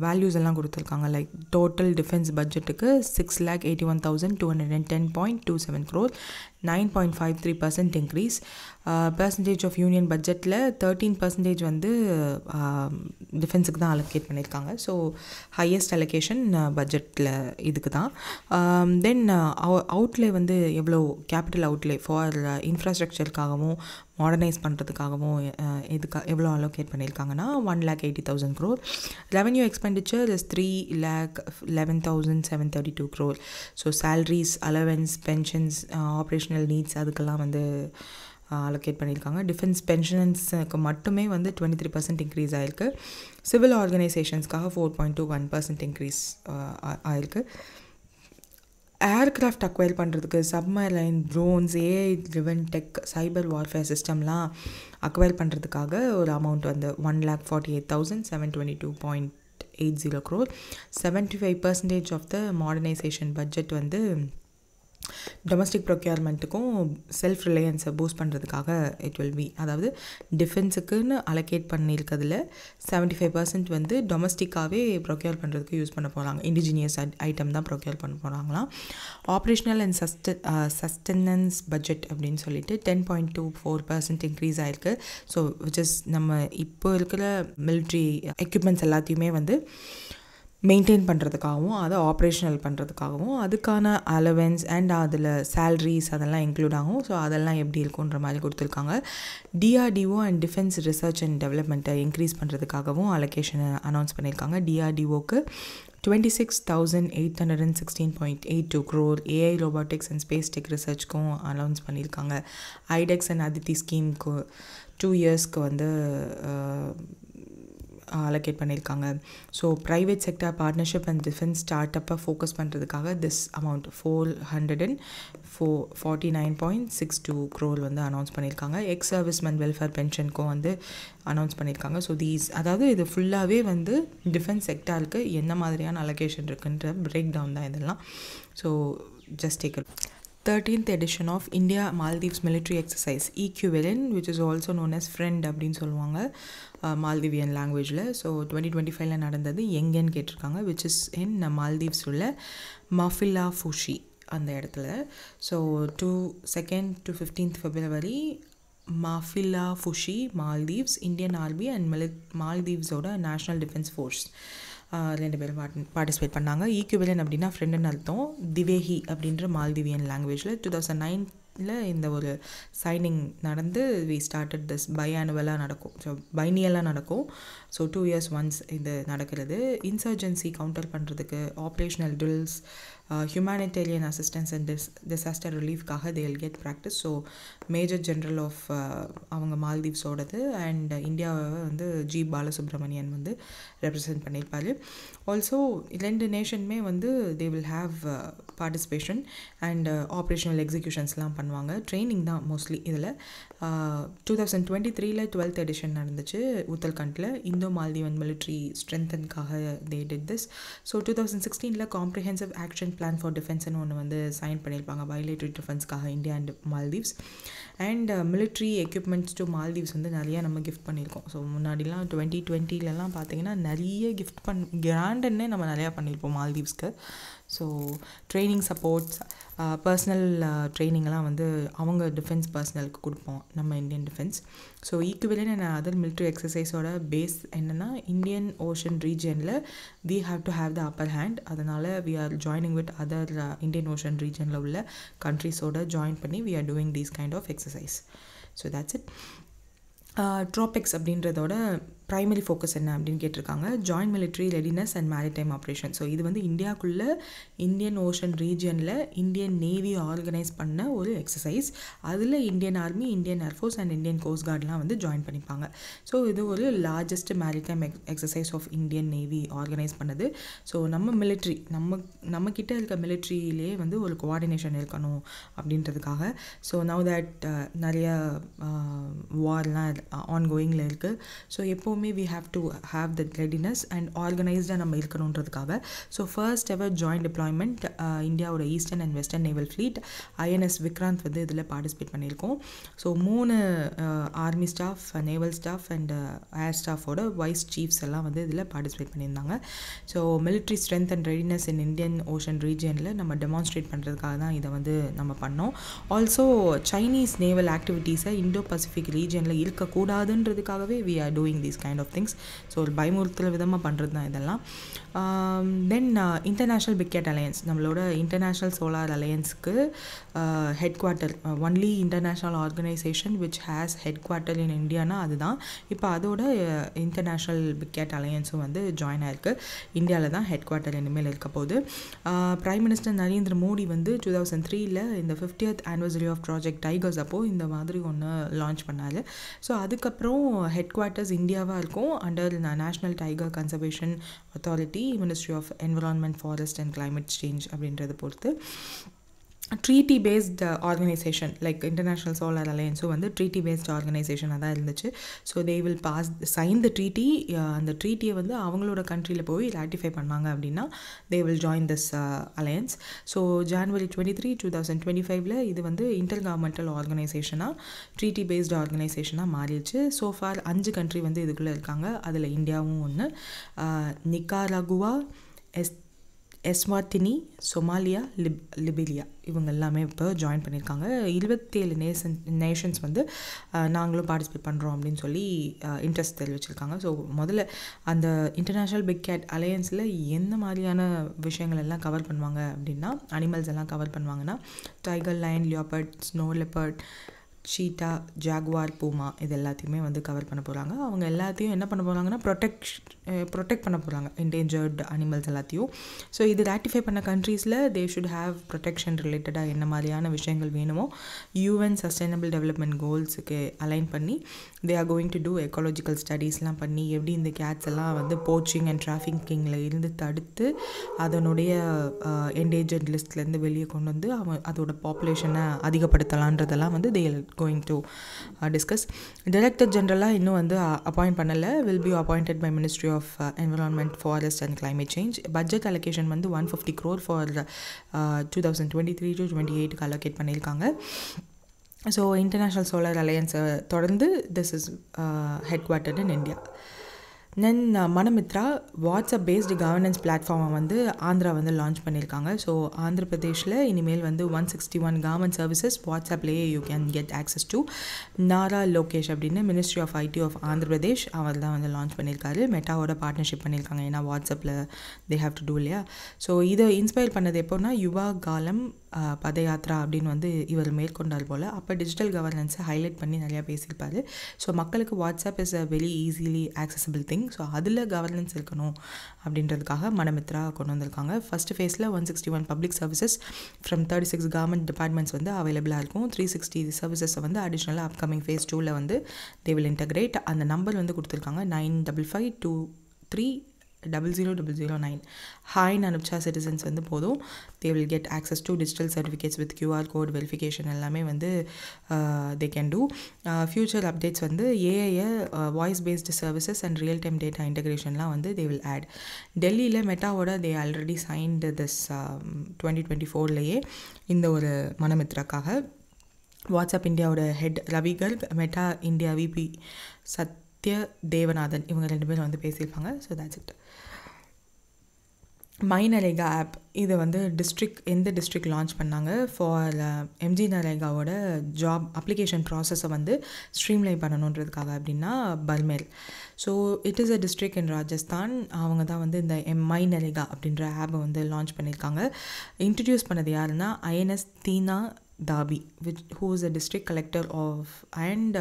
வேல்யூஸ் எல்லாம் கொடுத்துருக்காங்க. லைக் டோட்டல் டிஃபென்ஸ் பட்ஜெட்டுக்கு 6,81,210.27 crore, 9.53% increase. Percentage of union பட்ஜெட்டில் 13% வந்து டிஃபென்ஸுக்கு தான் அலோகேட் பண்ணியிருக்காங்க. ஸோ ஹையஸ்ட் அலோகேஷன் பட்ஜெட்டில் இதுக்கு தான். தென் அவுட்லே வந்து எவ்வளோ கேபிட்டல் அவுட்லே ஃபார் இன்ஃப்ராஸ்ட்ரக்சருக்காகவும் மாடர்னைஸ் பண்ணுறதுக்காகவும் எவ்வளோ அலோகேட் பண்ணியிருக்காங்கன்னா 1,80,000 crore. Revenue expenditure is 3,11,732 crore. So salaries, allowance, pensions, operational needs அதுக்கெல்லாம் வந்து அலோகேட் பண்ணியிருக்காங்க. டிஃபென்ஸ் பென்ஷன்ஸுக்கு மட்டுமே வந்து 23% இன்க்ரீஸ் ஆகிருக்கு. சிவில் ஆர்கனைசேஷன்ஸ்க்காக 4.21% இன்க்ரீஸ் ஆகிருக்கு. ஏர்க்ராஃப்ட் அக்வயர் பண்ணுறதுக்கு submarine, drones, AI driven tech, cyber warfare சிஸ்டம்லாம் அக்வயர் பண்ணுறதுக்காக ஒரு அமௌண்ட் வந்து 1,48,722.80 crore. 75% of the modernisation budget வந்து டொமஸ்டிக் ப்ரொக்யூர்மெண்ட்டுக்கும் செல்ஃப் ரிலையன்ஸை பூஸ்ட் பண்ணுறதுக்காக இட் வில் பி. அதாவது டிஃபென்ஸுக்குன்னு அலோகேட் பண்ணியிருக்கிறதுல 75% வந்து டொமஸ்டிக்காகவே ப்ரொக்யூர் பண்ணுறதுக்கு யூஸ் பண்ண போகிறாங்க. இண்டிஜினியஸ் ஐட்டம் தான் ப்ரொக்யூர் பண்ண போகிறாங்களாம். ஆப்ரேஷனல் அண்ட் சஸ்டெனன்ஸ் பட்ஜெட் அப்படின்னு சொல்லிட்டு 10.24% இன்க்ரீஸ் ஆகிருக்கு. ஸோ விச் இஸ் நம்ம இப்போ இருக்கிற மிலிட்ரி எக்யூப்மெண்ட்ஸ் எல்லாத்தையுமே வந்து மெயின்டைன் பண்ணுறதுக்காகவும் அதை ஆப்ரேஷனல் பண்ணுறதுக்காகவும் அதுக்கான அலவன்ஸ் அண்ட் அதில் சேலரிஸ் அதெல்லாம் இன்க்ளூட் ஆகும். ஸோ அதெல்லாம் எப்படி இருக்குன்ற மாதிரி கொடுத்துருக்காங்க. DRDO and defence research and டெவலப்மெண்ட்டை இன்க்ரீஸ் பண்ணுறதுக்காகவும் அலோகேஷனை அனௌன்ஸ் பண்ணியிருக்காங்க. டிஆர்டிஓக்கு 26,816.82 crore. AI robotics and space tech ரிசர்ச்க்கும் அனௌன்ஸ் பண்ணியிருக்காங்க. ஐடெக்ஸ் அண்ட் அதித்தி ஸ்கீம்க்கு 2 yearsக்கு வந்து அலோகேட் பண்ணியிருக்காங்க. So private sector partnership and defence start அப்பை ஃபோக்கஸ் பண்ணுறதுக்காக திஸ் அமௌண்ட் 449.62 crore வந்து அனௌன்ஸ் பண்ணியிருக்காங்க. எக்ஸ் சர்வீஸ்மேன் வெல்ஃபேர் பென்ஷனுக்கும் வந்து அனௌன்ஸ் பண்ணியிருக்காங்க. ஸோ அதாவது இது ஃபுல்லாகவே வந்து டிஃபென்ஸ் செக்டாருக்கு என்ன மாதிரியான அலோகேஷன் இருக்குன்ற பிரேக் டவுன் தான் இதெல்லாம். So just take 13th edition of India Maldives military exercise EQVLN, which is also known as FRIEND அப்படின்னு சொல்லுவாங்க மால்தீவியன் லாங்குவேஜில். ஸோ 2025 நடந்தது. எங்கேன்னு கேட்டிருக்காங்க. விச் இஸ் இன் மால்தீவ்ஸ் உள்ள மஃபிலா ஃபுஷி அந்த இடத்துல. So 2nd to 15th February Maafilaafushi, Maldives, Indian army and மால்தீவ்ஸோட நேஷ்னல் டிஃபென்ஸ் ஃபோர்ஸ் 2 பேரும் பார்ட்டிசிபேட் பண்ணாங்க. ஈக்குவலன் அப்படின்னா ஃப்ரெண்டுன்னு அர்த்தம். திவேஹி அப்படின்ற மால்தீவியன் லாங்குவேஜில் 2009 இந்த ஒரு சைனிங் நடந்து வி ஸ்டார்டட் திஸ் பைஆனுவலாக நடக்கும். ஸோ பைனியலாக நடக்கும். ஸோ 2 years once இது நடக்கிறது. இன்சர்ஜென்சி கவுண்டர் பண்ணுறதுக்கு operational drills, humanitarian assistance and disaster ரிலீஃப்காக they will get practice. So major general of அவங்க மால்தீவ்ஸோடது அண்ட் இந்தியாவை வந்து ஜி பாலசுப்ரமணியன் வந்து ரெப்ரசன்ட் பண்ணியிருப்பார். ஆல்சோ 2 நேஷனுமே வந்து they will have participation and operational எக்ஸிக்யூஷன்ஸ்லாம் பண்ணுவாங்க. ட்ரைனிங் தான் மோஸ்ட்லி இதில். 2023 12th edition நடந்துச்சு உத்தல்கண்டில். இந்தோ மால்தீவன் மிலிட்ரி ஸ்ட்ரென்தனுக்காக they did this. So 2016 comprehensive action plan for டிஃபென்ஸ்னு ஒன்று வந்து சைன் பண்ணியிருப்பாங்க பைலேட்டரி டிஃபென்ஸ்க்காக India and Maldives. And military equipments to Maldives வந்து நிறையா நம்ம கிஃப்ட் பண்ணியிருக்கோம். ஸோ முன்னாடிலாம் 2020 பார்த்தீங்கன்னா நிறைய கிஃப்ட் கிராண்டன்னே நம்ம நிறையா பண்ணியிருப்போம் மால்தீவ்ஸ்க்கு. ஸோ ட்ரைனிங் சப்போர்ட்ஸ், பர்சனல் ட்ரைனிங்லாம் வந்து அவங்க டிஃபென்ஸ் பர்சனலுக்கு கொடுப்போம் நம்ம Indian defence. So Ekuverin and other military எக்ஸசைஸோட பேஸ் என்னென்னா இந்தியன் ஓஷன் ரீஜனில் we have to have the upper hand. அதனால் we are joining with other Indian ocean ரீஜனில் உள்ள கண்ட்ரிஸோட ஜாயின் பண்ணி we are doing these kind of exercise. So that's it. TROPEX அப்படின்றதோட primary focus என்ன அப்படின்னு கேட்டிருக்காங்க. Joint military readiness and maritime operation. So இது வந்து இந்தியாவுக்குள்ளே இந்தியன் ஓஷன் ரீஜியனில் இந்தியன் நேவி ஆர்கனைஸ் பண்ண ஒரு எக்ஸசைஸ். அதில் Indian army, Indian air force and Indian coast கார்ட்லாம் வந்து ஜாயின் பண்ணிப்பாங்க. ஸோ இது ஒரு largest maritime exercise of Indian navy organise பண்ணது. ஸோ நம்ம மிலிட்ரி நம்ம கிட்ட இருக்க மிலிட்ரியிலே வந்து ஒரு கோஆர்டினேஷன் இருக்கணும் அப்படின்றதுக்காக. ஸோ நவ் தட் நிறைய வார்லாம் ஆன்கோயிங்கில் இருக்குது. ஸோ எப்போவுமே எப்போவுமே we have to have that readiness and organized நம்ம இருக்கணுன்றதுக்காக. So first ever joint deployment இந்தியாவோட eastern and western naval fleet INS Vikrant வந்து இதில் பார்ட்டிசிபேட் பண்ணியிருக்கோம். So 3 army staff, naval staff and air ஸ்டாஃபோட வைஸ் சீஃப்ஸ் எல்லாம் வந்து இதில் பார்ட்டிசிபேட் பண்ணியிருந்தாங்க. So military strength and readiness in Indian ocean ரீஜியனில் நம்ம டெமான்ஸ்ட்ரேட் பண்ணுறதுக்காக தான் இதை வந்து நம்ம பண்ணோம். ஆல்சோ சைனீஸ் நேவல் ஆக்டிவிட்டீஸை இண்டோ பசிபிக் ரீஜியனில் இருக்கக்கூடாதுன்றதுக்காகவே we are doing these kind of things. So ஒரு பயமுறுத்தல் விதமாக பண்ணுறது தான் இதெல்லாம். Then international big cat alliance, நம்மளோட இன்டர்நேஷ்னல் சோலார் அலையன்ஸ்க்கு headquarter, only international organisation which has headquarter in இந்தியானா அதுதான். இப்போ அதோட இன்டர்நேஷ்னல் பிக் கேட் அலையன்ஸும் வந்து ஜாயின் ஆயிருக்கு. இந்தியாவில் தான் ஹெட் குவார்ட்டர் இனிமேல் இருக்க போகுது. பிரைம் மினிஸ்டர் நரேந்திர மோடி வந்து 2003 இந்த 50th anniversary of project tigers அப்போது இந்த மாதிரி ஒன்று லான்ச் பண்ணார். ஸோ அதுக்கப்புறம் ஹெட் குவார்ட்டர்ஸ் இந்தியாவாக இருக்கும் under national tiger conservation authority, ministry of environment, forest and climate change அப்படின்றத பொறுத்து. Treaty based organisation like international solar அலையன்ஸும் வந்து ட்ரீட்டி பேஸ்ட் ஆர்கனைசேஷனாக தான் இருந்துச்சு. So they will sign the treaty. அந்த ட்ரீட்டியை வந்து அவங்களோட கண்ட்ரியில் போய் ராட்டிஃபை பண்ணாங்க அப்படின்னா they will join this alliance. So January 23, 2025 இது வந்து இன்டர் கவர்மெண்டல் ஆர்கனைசேஷனாக ட்ரீட்டி பேஸ்ட் ஆர்கனைசேஷனாக மாறிடுச்சு. ஸோ ஃபார் 5 கண்ட்ரி வந்து இதுக்குள்ளே இருக்காங்க. அதில் இந்தியாவும் ஒன்று. நிக்காராகுவா, எஸ்வாத்தினி, சொமாலியா, லிபீரியா இவங்க எல்லாமே இப்போ ஜாயின் பண்ணியிருக்காங்க. 27 நேஷன்ஸ் வந்து நாங்களும் பார்ட்டிசிபேட் பண்ணுறோம் அப்படின்னு சொல்லி இன்ட்ரெஸ்ட் தெரிவிச்சிருக்காங்க. ஸோ முதல்ல அந்த இன்டர்நேஷ்னல் பிக் கேட் அலையன்ஸில் எந்த மாதிரியான விஷயங்கள் எல்லாம் கவர் பண்ணுவாங்க அப்படின்னா, அனிமல்ஸ் எல்லாம் கவர் பண்ணுவாங்கன்னா tiger, line, leopard, snow leopard, சீட்டா, ஜாகுவார், பூமா இது எல்லாத்தையுமே வந்து கவர் பண்ண போகிறாங்க. அவங்க எல்லாத்தையும் என்ன பண்ண போகிறாங்கன்னா ப்ரொடெக்ட் பண்ண போகிறாங்க என்டேஞ்சர்ட் அனிமல்ஸ் எல்லாத்தையும். ஸோ இது ராட்டிஃபை பண்ண கண்ட்ரீஸில் தே ஷுட் ஹேவ் ப்ரொடெக்ஷன் ரிலேட்டடாக என்ன மாதிரியான விஷயங்கள் வேணுமோ UN சஸ்டைனபிள் டெவலப்மெண்ட் கோல்ஸுக்கு அலைன் பண்ணி they are going to do ecological ஸ்டடீஸ்லாம் பண்ணி எப்படி இந்த கேட்ஸ் எல்லாம் வந்து போச்சிங் அண்ட் டிராஃபிக்கிங்கில் இருந்து தடுத்து அதனுடைய என்டேஞ்சர்ட் லிஸ்ட்லேருந்து வெளியே கொண்டு வந்து அதோட பாப்புலேஷனை அதிகப்படுத்தலான்றதெல்லாம் வந்து தே going to discuss. Director General இன்னும் வந்து அப்பாயிண்ட் பண்ணலை. will be appointed by Ministry of Environment, Forest and Climate Change. Budget allocation வந்து 150 crore for 2023 to 28 allocate பண்ணியிருக்காங்க. ஸோ இன்டர்நேஷ்னல் சோலார் அலையன்ஸை தொடர்ந்து this is headquartered in India. Then Manamitra WhatsApp based governance பிளாட்ஃபார்மை வந்து ஆந்திரா வந்து லான்ச் பண்ணியிருக்காங்க. So Andhra பிரதேஷில் இனிமேல் வந்து 161 கவர்மெண்ட் சர்வீசஸ் வாட்ஸ்அப்லேயே you can get access to. Nara Lokesh அப்படின்னு ministry of IT of Andhra Pradesh அவர் தான் வந்து லான்ச் பண்ணியிருக்காரு. மெட்டாவோட பார்ட்னர்ஷிப் பண்ணியிருக்காங்க. ஏன்னா வாட்ஸ்அப்பில் தே ஹேவ் டு டூ இல்லையா. ஸோ இதை இன்ஸ்பயர் பண்ணது எப்போன்னா யுவா காலம் பதயாத்ரா அப்படின்னு வந்து இவர் மேற்கொண்டார் போல். அப்போ டிஜிட்டல் கவர்னன்ஸை ஹைலைட் பண்ணி நிறையா பேசியிருப்பார். ஸோ மக்களுக்கு WhatsApp is a very easily accessible thing. So அதில் கவர்னன்ஸ் இருக்கணும் அப்படின்றதுக்காக மனமித்ரா கொண்டு வந்திருக்காங்க. ஃபஸ்ட் ஃபேஸில் 161 public services from 36 government departments வந்து அவைலபிளாக இருக்கும். 360 சர்வீசஸை வந்து அடிஷ்னலாக அப்கமிங் ஃபேஸ் 2 வந்து தே வில் இன்டகிரேட். அந்த நம்பர் வந்து கொடுத்துருக்காங்க 9552300009. ஹாய்னு அனுப்பிச்சா சிட்டிசன்ஸ் வந்து போதும். They will get access to digital certificates with QR code verification எல்லாமே வந்து they can do. Future updates வந்து AI voice based services and real time data இன்டகிரேஷன்லாம் வந்து தே வில் ஆட். டெல்லியில் மெட்டாவோட தே ஆல்ரெடி சைன்டு திஸ் 2024 இந்த ஒரு மனமித்ராக்காக. வாட்ஸ்அப் இந்தியாவோட head Ravi Garg, Meta India VP Satya Devanathan இவங்க 2 பேரும் வந்து பேசியிருப்பாங்க. So that's it. My NREGA app இதை வந்து எந்த டிஸ்ட்ரிக்ட் லான்ச் பண்ணாங்க ஃபார் MG நரேகாவோட ஜாப் அப்ளிகேஷன் ப்ராசஸை வந்து ஸ்ட்ரீம்லைன் பண்ணணுன்றதுக்காக அப்படின்னா Barmer. So it is a district in Rajasthan. அவங்க தான் வந்து இந்த மை நரேகா அப்படின்ற ஆப்பை வந்து லான்ச் பண்ணியிருக்காங்க. இன்ட்ரடியூஸ் பண்ணது யாருன்னா INS Tina Dabi who is a district collector of and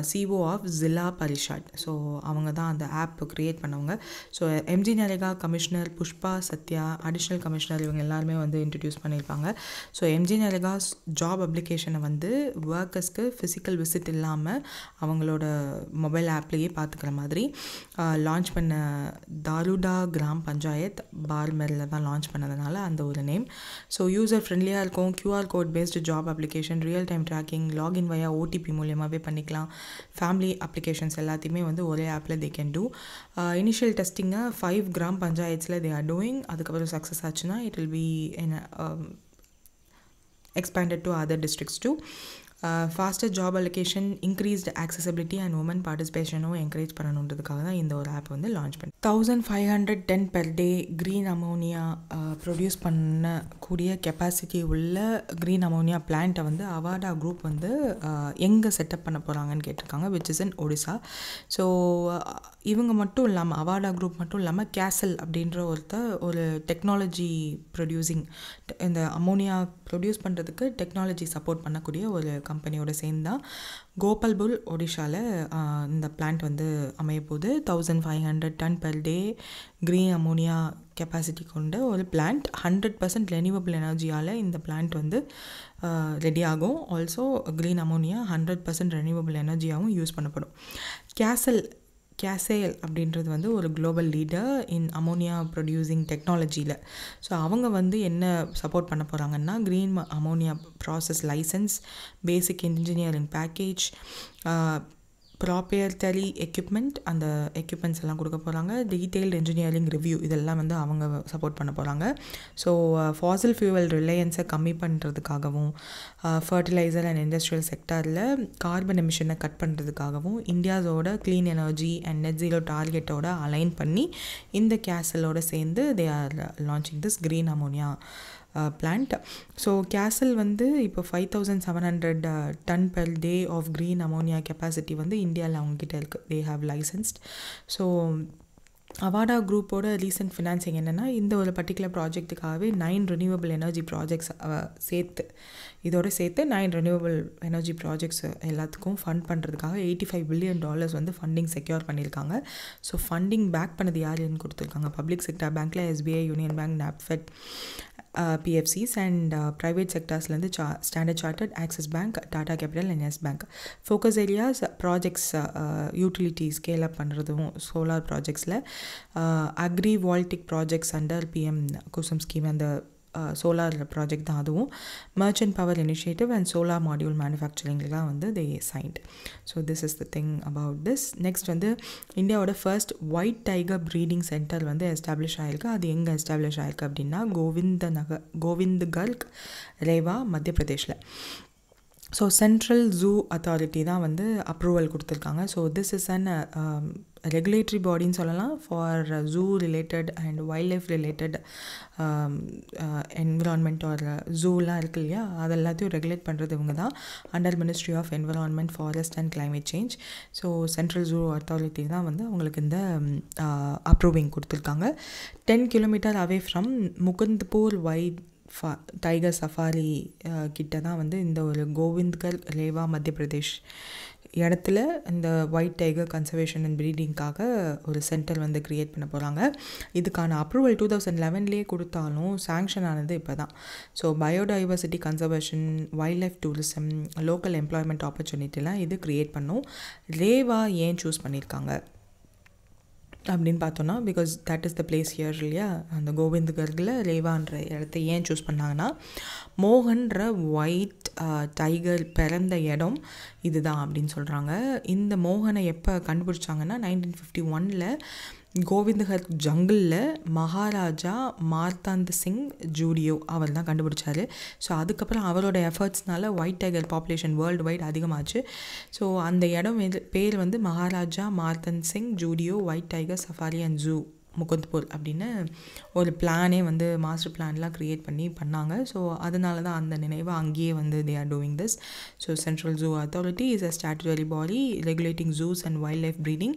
CO of Zilla Parishad. So அவங்க தான் அந்த ஆப் க்ரியேட் பண்ணவங்க. So MG NREGA commissioner Pushpa Sathya, additional commissioner இவங்க எல்லாருமே வந்து இன்ட்ரடியூஸ் பண்ணியிருப்பாங்க. ஸோ MG நரேகா ஜாப் அப்ளிகேஷனை வந்து ஒர்க்கர்ஸ்க்கு ஃபிசிக்கல் விசிட் இல்லாமல் அவங்களோட மொபைல் ஆப்லேயே பார்த்துக்கிற மாதிரி லான்ச் பண்ண தாருடா கிராம் பஞ்சாயத் பார்மெரில் தான் லான்ச் பண்ணதுனால அந்த ஒரு நேம். ஸோ யூசர் ஃப்ரெண்ட்லியாக இருக்கும். QR code based job application, real time tracking, login via OTP மூலியமாகவே பண்ணிக்கலாம். ஃபேமிலி அப்ளிகேஷன்ஸ் எல்லாத்தையுமே வந்து ஒரே ஆப்பில் தே கேன் டூ. இனிஷியல் டெஸ்டிங்கை 5 கிராம் பஞ்சாயத்தில் தே ஆர் டூயிங். அதுக்கப்புறம் சக்ஸஸ் ஆச்சுன்னா it will be expanded to other districts too. Faster job allocation, increased accessibility and women participation encourage பண்ணணுன்றதுக்காக தான் இந்த ஒரு ஆப் வந்து லான்ச் பண்ணி 1500 ton per day green ammonia produce பண்ணக்கூடிய கெப்பாசிட்டி உள்ள க்ரீன் அமோனியா பிளான்ட்டை வந்து அவாடா குரூப் வந்து எங்கே செட்டப் பண்ண போகிறாங்கன்னு கேட்டிருக்காங்க, which is in Odisha. So இவங்க மட்டும் இல்லாமல் அவாடா குரூப் மட்டும் இல்லாமல் கேசல் அப்படின்ற ஒரு டெக்னாலஜி ப்ரொடியூசிங் இந்த அமோனியா ப்ரொடியூஸ் பண்ணுறதுக்கு டெக்னாலஜி சப்போர்ட் பண்ணக்கூடிய ஒரு கம்பெனியோட சேர்ந்து தான் கோபால்புர் ஒடிஷாவில் இந்த பிளான்ட் வந்து அமையப்போகுது. 1500 ton per day green ammonia capacity கொண்ட ஒரு பிளான்ட். 100% ரெனியூவபிள் எனர்ஜியால் இந்த பிளான்ட் வந்து ரெடி ஆகும். ஆல்சோ க்ரீன் அமோனியா 100% ரெனியூவபிள் எனர்ஜியாகவும் யூஸ் பண்ணப்படும். கேசேல் அப்படின்றது வந்து ஒரு global leader in ammonia producing டெக்னாலஜியில். ஸோ அவங்க வந்து என்ன சப்போர்ட் பண்ண போகிறாங்கன்னா green ammonia process licence, basic engineering package, proprietary equipment, அந்த எக்யூப்மெண்ட்ஸ் எல்லாம் கொடுக்க போகிறாங்க. டீட்டெயில்டு இன்ஜினியரிங் ரிவ்யூ இதெல்லாம் வந்து அவங்க சப்போர்ட் பண்ண போகிறாங்க. ஸோ ஃபாசில் ஃபியூவல் ரிலையன்ஸை கம்மி பண்ணுறதுக்காகவும், ஃபர்டிலைசர் அண்ட் இண்டஸ்ட்ரியல் செக்டாரில் கார்பன் எமிஷனை கட் பண்ணுறதுக்காகவும், இந்தியாஸோட clean energy and net zero டார்கெட்டோட அலைன் பண்ணி இந்த கேசலோட சேர்ந்து they are launching this green ammonia plant. So Casale வந்து இப்போ 5700 tonne per day of green ammonia capacity வந்து இந்தியாவில் அவங்கக்கிட்ட இருக்குது. They have licensed. So Avaada குரூப்போட ரீசன்ட் ஃபினான்சிங் என்னென்னா இந்த ஒரு பர்டிகுலர் ப்ராஜெக்ட்டுக்காகவே 9 ரெனியூவபிள் எனர்ஜி ப்ராஜெக்ட்ஸ் இதோடு சேர்த்து 9 ரெனியூவபிள் எனர்ஜி ப்ராஜெக்ட்ஸ் எல்லாத்துக்கும் ஃபண்ட் பண்ணுறதுக்காக $85 பில்லியன் வந்து ஃபண்டிங் செக்யூர் பண்ணியிருக்காங்க. ஸோ ஃபண்டிங் பேக் பண்ணது யாருன்னு கொடுத்துருக்காங்க. பப்ளிக் செக்டர் பேங்க்கில் SBI, Union Bank, NABFED, PFCs and private செக்டர்ஸ்லேருந்து Standard Chartered, Axis Bank, Tata Capital and Yes Bank. Focus areas projects utility scale up பண்ணுறதும் சோலார் ப்ராஜெக்ட்ஸில் agrivoltaic projects under PM Kusum scheme அந்த solar project தான். அதுவும் merchant power initiative and solar module மேனுஃபேக்சரிங்லாம் வந்து they signed. So this is the thing about this. Next வந்து இந்தியாவோட first white tiger breeding centre வந்து எஸ்டாப்ளிஷ் ஆகிருக்கு. அது எங்கே எஸ்டாப்ளிஷ் ஆகிருக்கு அப்படின்னா கோவிந்த்கர்க், ரேவா, மத்திய பிரதேஷில். ஸோ சென்ட்ரல் ஜூ அத்தாரிட்டி தான் வந்து அப்ரூவல் கொடுத்துருக்காங்க. So this is an regulatory பாடின்னு சொல்லலாம் for zoo related and wildlife related environment ஒரு ஜூலாம் இருக்குது இல்லையா, அது எல்லாத்தையும் ரெகுலேட் பண்ணுறது இவங்க தான். Under ministry of environment, forest and climate change. So central zoo authority தான் வந்து அவங்களுக்கு இந்த அப்ரூவிங் கொடுத்துருக்காங்க. 10 kilometre away from Mukundpur white tiger safari கிட்ட தான் வந்து இந்த ஒரு கோவிந்த்கர், ரேவா, மத்திய பிரதேஷ் இடத்துல இந்த ஒயிட் டைகர் கன்சர்வேஷன் அண்ட் ப்ரீடிங்காக ஒரு சென்டர் வந்து க்ரியேட் பண்ண போகிறாங்க. இதுக்கான அப்ரூவல் 2011 கொடுத்தாலும் சாங்ஷன் ஆனது இப்போ தான். So biodiversity conservation, wildlife tourism, local employment ஆப்பர்ச்சுனிட்டிலாம் இது க்ரியேட் பண்ணும். ரேவா ஏன் சூஸ் பண்ணியிருக்காங்க அப்படின்னு பார்த்தோன்னா, because that is the place here இல்லையா. அந்த கோவிந்த்கர்கில் ரேவான்ற இடத்த ஏன் சூஸ் பண்ணாங்கன்னா, மோகன்ற ஒயிட் டைகர் பிறந்த இடம் இதுதான் அப்படின்னு சொல்கிறாங்க. இந்த மோகனை எப்போ கண்டுபிடிச்சாங்கன்னா 1951 கோவிந்தகர் ஜங்கிளில் மகாராஜா மார்த்தாண்ட் சிங் ஜூடியோ அவர் தான் கண்டுபிடிச்சாரு. ஸோ அதுக்கப்புறம் அவரோட எஃபர்ட்ஸ்னால white tiger population worldwide அதிகமாச்சு. ஸோ அந்த இடம் பேர் வந்து Maharaja Martand Singh Judeo white tiger safari and zoo Mukundpur அப்படின்னு ஒரு பிளானே வந்து மாஸ்டர் பிளான்லாம் க்ரியேட் பண்ணாங்க. ஸோ அதனால தான் அந்த நினைவு அங்கேயே வந்து they are doing this. So central zoo authority is a statutory body regulating zoos and wildlife breeding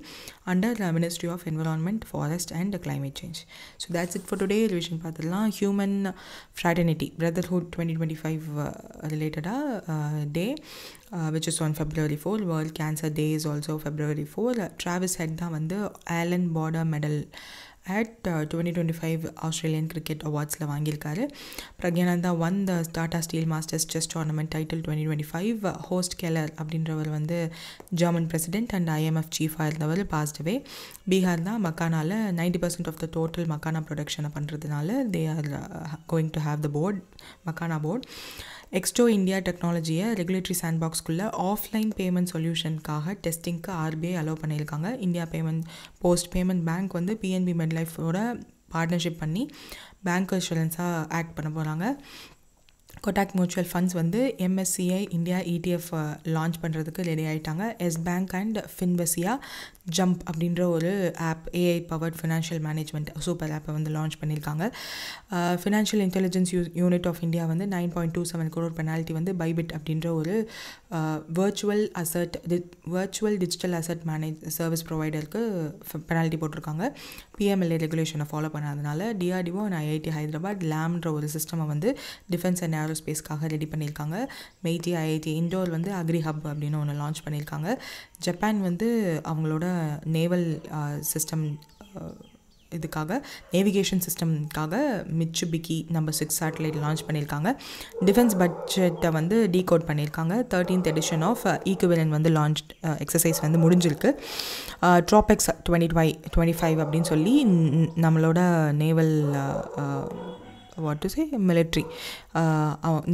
under ministry of environment, forest and climate change. So that's it for today. Revision பார்த்துடலாம். Human fraternity brotherhood 2025 ரிலேட்டடாக டே which is on February 4. World Cancer Day is also February 4. Travis Head தான் வந்து Allan Border medal at 2025 Australian Cricket Awardsல வாங்கியிருக்காரு. Praggnanandhaa won the Tata Steel Masters Chess Tournament title 2025. Horst Kohler அப்படின்றவர் வந்து German president and IMF சீஃபாக இருந்தவர் passed away. Bihar தான் மக்கானால 90% ஆஃப் த டோட்டல் மக்கானா ப்ரொடக்ஷனை பண்ணுறதுனால they are going to have the board, makhana board. எக்ஸ்டோ இந்தியா டெக்னாலஜியை ரெகுலேட்டரி சாண்ட்பாக்ஸ்குள்ளே ஆஃப்லைன் பேமெண்ட் சொல்யூஷனுக்காக டெஸ்டிங்க்கு RBI அலோவ் பண்ணியிருக்காங்க. இந்தியா போஸ்ட் பேமெண்ட் பேங்க் வந்து PNB மெட்லைஃபோட பார்ட்னர்ஷிப் பண்ணி பேங்க் இன்சூரன்ஸாக ஆக்ட் பண்ண போகிறாங்க. கொட்டாக் மியூச்சுவல் ஃபண்ட்ஸ் வந்து MSCI இந்தியா ETF லான்ச் பண்ணுறதுக்கு ரெடி ஆகிட்டாங்க. Yes Bank and Finvasia Jump அப்படின்ற ஒரு app, AI powered financial management super ஆப்பை வந்து லான்ச் பண்ணியிருக்காங்க. Financial intelligence unit of India வந்து 9.27 crore பெனால்ட்டி வந்து பைபிட் அப்படின்ற ஒரு வர்ச்சுவல் டிஜிட்டல் அசட் சர்வீஸ் ப்ரொவைடருக்கு பெனால்ட்டி போட்டிருக்காங்க. PMLA ரெகுலேஷனை ஃபாலோ பண்ணாதனால DRDO அண்ட் IIT ஹைதராபாத் லேம்ன்ற ஒரு சிஸ்டமை வந்து டிஃபென்ஸ் அண்ட் ஏரோஸ்பேஸ்க்காக ரெடி பண்ணியிருக்காங்க. மெய்டி IIT இண்டோர் வந்து அக்ரி ஹப் அப்படின்னு ஒன்று லான்ச் பண்ணியிருக்காங்க. ஜப்பான் வந்து அவங்களோட நேவல் சிஸ்டம் இதுக்காக நேவிகேஷன் சிஸ்டம்காக மிட்சுபிகி நம்பர் 6 சேட்டலைட் லான்ச் பண்ணியிருக்காங்க. டிஃபென்ஸ் பட்ஜெட்டை வந்து டீகோட் பண்ணியிருக்காங்க. 13th edition ஆஃப் ஈக்குவலன் வந்து லான்ச் எக்ஸசைஸ் வந்து முடிஞ்சிருக்கு. ட்ராபெக்ஸ் 2025 அப்படின்னு சொல்லி நம்மளோட naval what to say military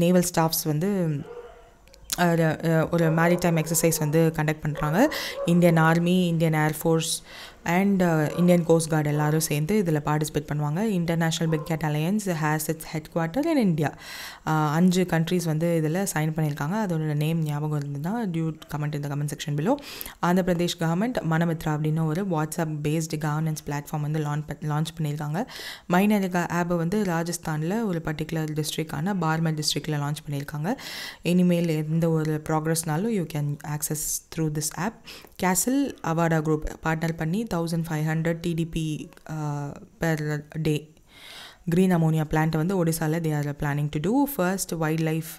naval staffs வந்து ஒரு மேரிடைம் எக்ஸசைஸ் வந்து கண்டக்ட் பண்ணுறாங்க. Indian army, Indian air force and Indian coast guard எல்லோரும் சேர்ந்து இதில் பார்ட்டிசிபேட் பண்ணுவாங்க. International big cat alliance has its headquarter in India. 5 countries வந்து இதில் சைன் பண்ணியிருக்காங்க. அதோட நேம் ஞாபகம் இருந்ததுன்னா டியூ கமெண்ட் இந்த comment section below. Andhra Pradesh government Manamitra அப்படின்னு ஒரு வாட்ஸ்அப் பேஸ்டு கவர்னன்ஸ் பிளாட்ஃபார்ம் வந்து லான்ச் பண்ணியிருக்காங்க. மைனரிகா ஆப்பை வந்து ராஜஸ்தானில் ஒரு பர்டிகுலர் டிஸ்ட்ரிக்டான பார்மர் டிஸ்ட்ரிக்டில் லான்ச் பண்ணியிருக்காங்க. இனிமேல் எந்த ஒரு ப்ராக்ரஸ்னாலும் you can access through this app. Casale Avaada group partner பண்ணி 1500 TDP per day green ammonia plant வந்து ஒடிசாவில் they are planning to do. first wildlife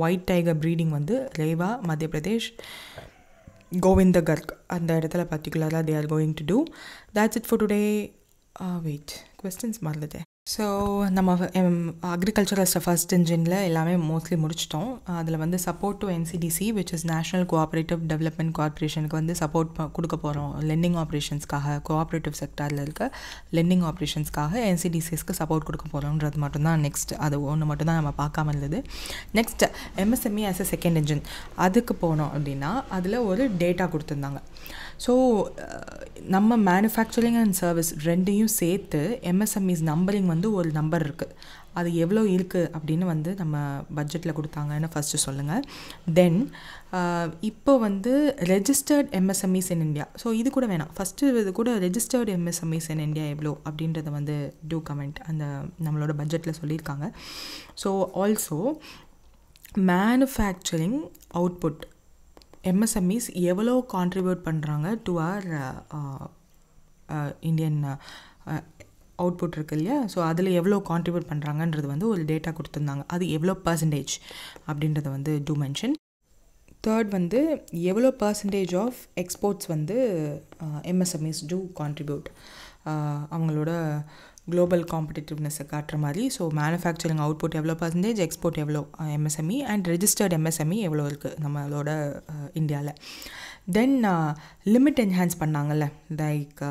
white tiger breeding வந்து ரேவா மத்திய பிரதேஷ் கோவிந்தகர்க் அந்த இடத்துல பர்டிகுலராக they are going to do. that's it for today. wait questions மறந்துட்டேன். So நம்ம அக்ரிகல்ச்சரல் ஃபர்ஸ்ட் இன்ஜினில் எல்லாமே மோஸ்ட்லி முடிச்சிட்டோம். அதில் வந்து support to NCDC which is national cooperative development கார்பரேஷனுக்கு வந்து சப்போர்ட் கொடுக்க போகிறோம். லெண்டிங் ஆப்ரேஷன்ஸ்க்காக கோஆப்ரேட்டிவ் செக்டாரில் இருக்க லெண்டிங் ஆப்ரேஷன்ஸ்க்காக NCDCஸ்க்கு சப்போர்ட் கொடுக்க போகிறோன்றது மட்டும்தான் நெக்ஸ்ட். அது ஒன்று மட்டும்தான் நம்ம பார்க்காம இருந்தது. Next MSME as a second engine அதுக்கு போனோம் அப்படின்னா அதில் ஒரு டேட்டா கொடுத்துருந்தாங்க. ஸோ நம்ம மேனுஃபேக்சரிங் அண்ட் சர்வீஸ் ரெண்டையும் சேர்த்து MSMEs நம்பரிங் வந்து ஒரு நம்பர் இருக்குது. அது எவ்வளோ இருக்குது அப்படின்னு வந்து நம்ம பட்ஜெட்டில் கொடுத்தாங்கன்னு ஃபஸ்ட்டு சொல்லுங்கள். தென் இப்போ வந்து registered MSMEs in India. So இது கூட வேணாம், ஃபஸ்ட்டு இது கூட ரெஜிஸ்டர்ட் MSMEs இன் இந்தியா எவ்வளோ அப்படின்றத வந்து டூ கமெண்ட் அந்த நம்மளோட பட்ஜெட்டில் சொல்லியிருக்காங்க. So also manufacturing output MSMEs எவ்வளோ கான்ட்ரிபியூட் பண்ணுறாங்க டு ஆர் இந்தியன் அவுட்புட் இருக்கு இல்லையா. ஸோ அதில் எவ்வளோ கான்ட்ரிபியூட் பண்ணுறாங்கன்றது வந்து ஒரு டேட்டா கொடுத்துருந்தாங்க. அது எவ்வளோ பர்சன்டேஜ் அப்படின்றத வந்து டூ மென்ஷன். தேர்ட் வந்து எவ்வளோ பர்சன்டேஜ் ஆஃப் எக்ஸ்போர்ட்ஸ் வந்து MSMEs டூ கான்ட்ரிபியூட் அவங்களோட குளோபல் காம்படிட்டிவ்னஸை காட்டுற மாதிரி. ஸோ மேனுஃபேக்சரிங் அவுட்புட் எவ்வளோ பர்சன்டேஜ், எக்ஸ்போர்ட் எவ்வளோ MSME அண்ட் ரெஜிஸ்டர்ட் MSME எவ்வளோ இருக்குது நம்மளோட இந்தியாவில். தென் லிமிட் என்ஹான்ஸ் பண்ணாங்கல்ல லைக்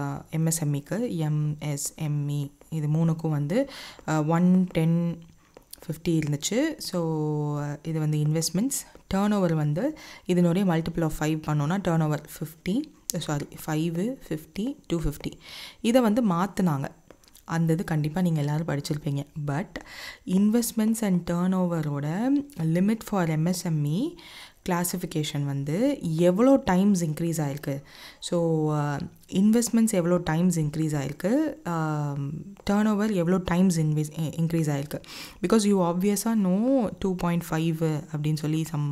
MSMEக்கு MSME இது மூணுக்கும் வந்து 1, 10, 50 இருந்துச்சு. ஸோ இது வந்து இன்வெஸ்ட்மெண்ட்ஸ். டேர்ன் ஓவர் வந்து இதனுடைய மல்டிபிள் ஆஃப் 5 பண்ணோன்னா டேர்ன் ஓவர் 5, 50, 250 இதை வந்து மாற்றினாங்க. அந்த இது கண்டிப்பாக நீங்கள் எல்லோரும் படிச்சிருப்பீங்க. பட் இன்வெஸ்ட்மெண்ட்ஸ் அண்ட் டேர்ன் ஓவரோட லிமிட் ஃபார் MSME கிளாஸிஃபிகேஷன் வந்து எவ்வளோ டைம்ஸ் இன்க்ரீஸ் ஆகிருக்கு. ஸோ இன்வெஸ்ட்மெண்ட்ஸ் எவ்வளோ டைம்ஸ் இன்க்ரீஸ் ஆகிருக்கு, டேர்ன் ஓவர் எவ்வளோ டைம்ஸ் இன்க்ரீஸ் ஆகிருக்கு. பிகாஸ் யூ ஆப்வியஸாக நோ 2.5 அப்படின்னு சொல்லி சம்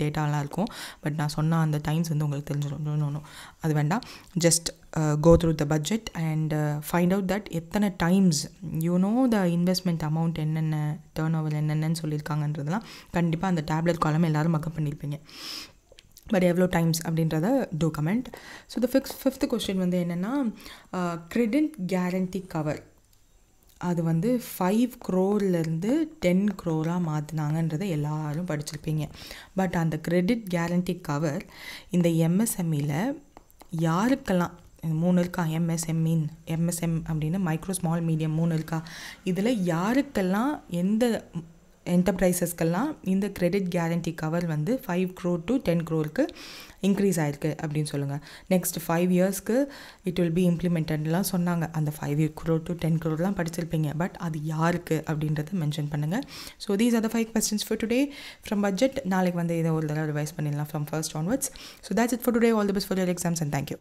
டேட்டாலாம் இருக்கும். பட் நான் சொன்ன அந்த டைம்ஸ் வந்து உங்களுக்கு தெரிஞ்சிடும். நோ அது வேண்டாம். Just go through the budget and find out that எத்தனை டைம்ஸ் the investment amount என்னென்ன டேர்ன் ஓவர் என்னென்னு சொல்லியிருக்காங்கன்றதுலாம் கண்டிப்பாக அந்த டேப்லெட் காலம் எல்லோரும் மக்கப் பண்ணியிருப்பீங்க. பட் எவ்வளோ டைம்ஸ் அப்படின்றத to comment. So the fifth question வந்து என்னென்னா கிரெடிட் கேரண்டி கவர் அது வந்து 5 crore-லேருந்து 10 crore-ஆக மாற்றினாங்கன்றதை எல்லாரும் படிச்சிருப்பீங்க. பட் அந்த கிரெடிட் கேரண்டி கவர் இந்த எம்எஸ்எம்இயில் யாருக்கெல்லாம் 3 இருக்கா, எம்எஸ்எம் அப்படின்னு மைக்ரோ ஸ்மால் மீடியம் 3 இருக்கா, இதில் யாருக்கெல்லாம் எந்த என்டர்பிரைசஸ்க்கெல்லாம் இந்த கிரெடிட் கேரண்டி கவர் வந்து 5 crore to 10 crore-க்கு இன்க்ரீஸ் ஆகிருக்கு அப்படின்னு சொல்லுங்கள். நெக்ஸ்ட் 5 years-க்கு இட் வில் பி இம்ப்ளிமெண்டட்லாம் சொன்னாங்க. அந்த 5 crore to 10 crore-லாம் படிச்சிருப்பீங்க. பட் அது யாருக்கு அப்படின்றத மென்ஷன் பண்ணுங்கள். So these are the 5 questions for today from budget. நாளைக்கு வந்து இதை ஒரு தடவை ரிவைஸ் பண்ணிடலாம் from first onwards. So that's it for today. All the best for your exams and thank you.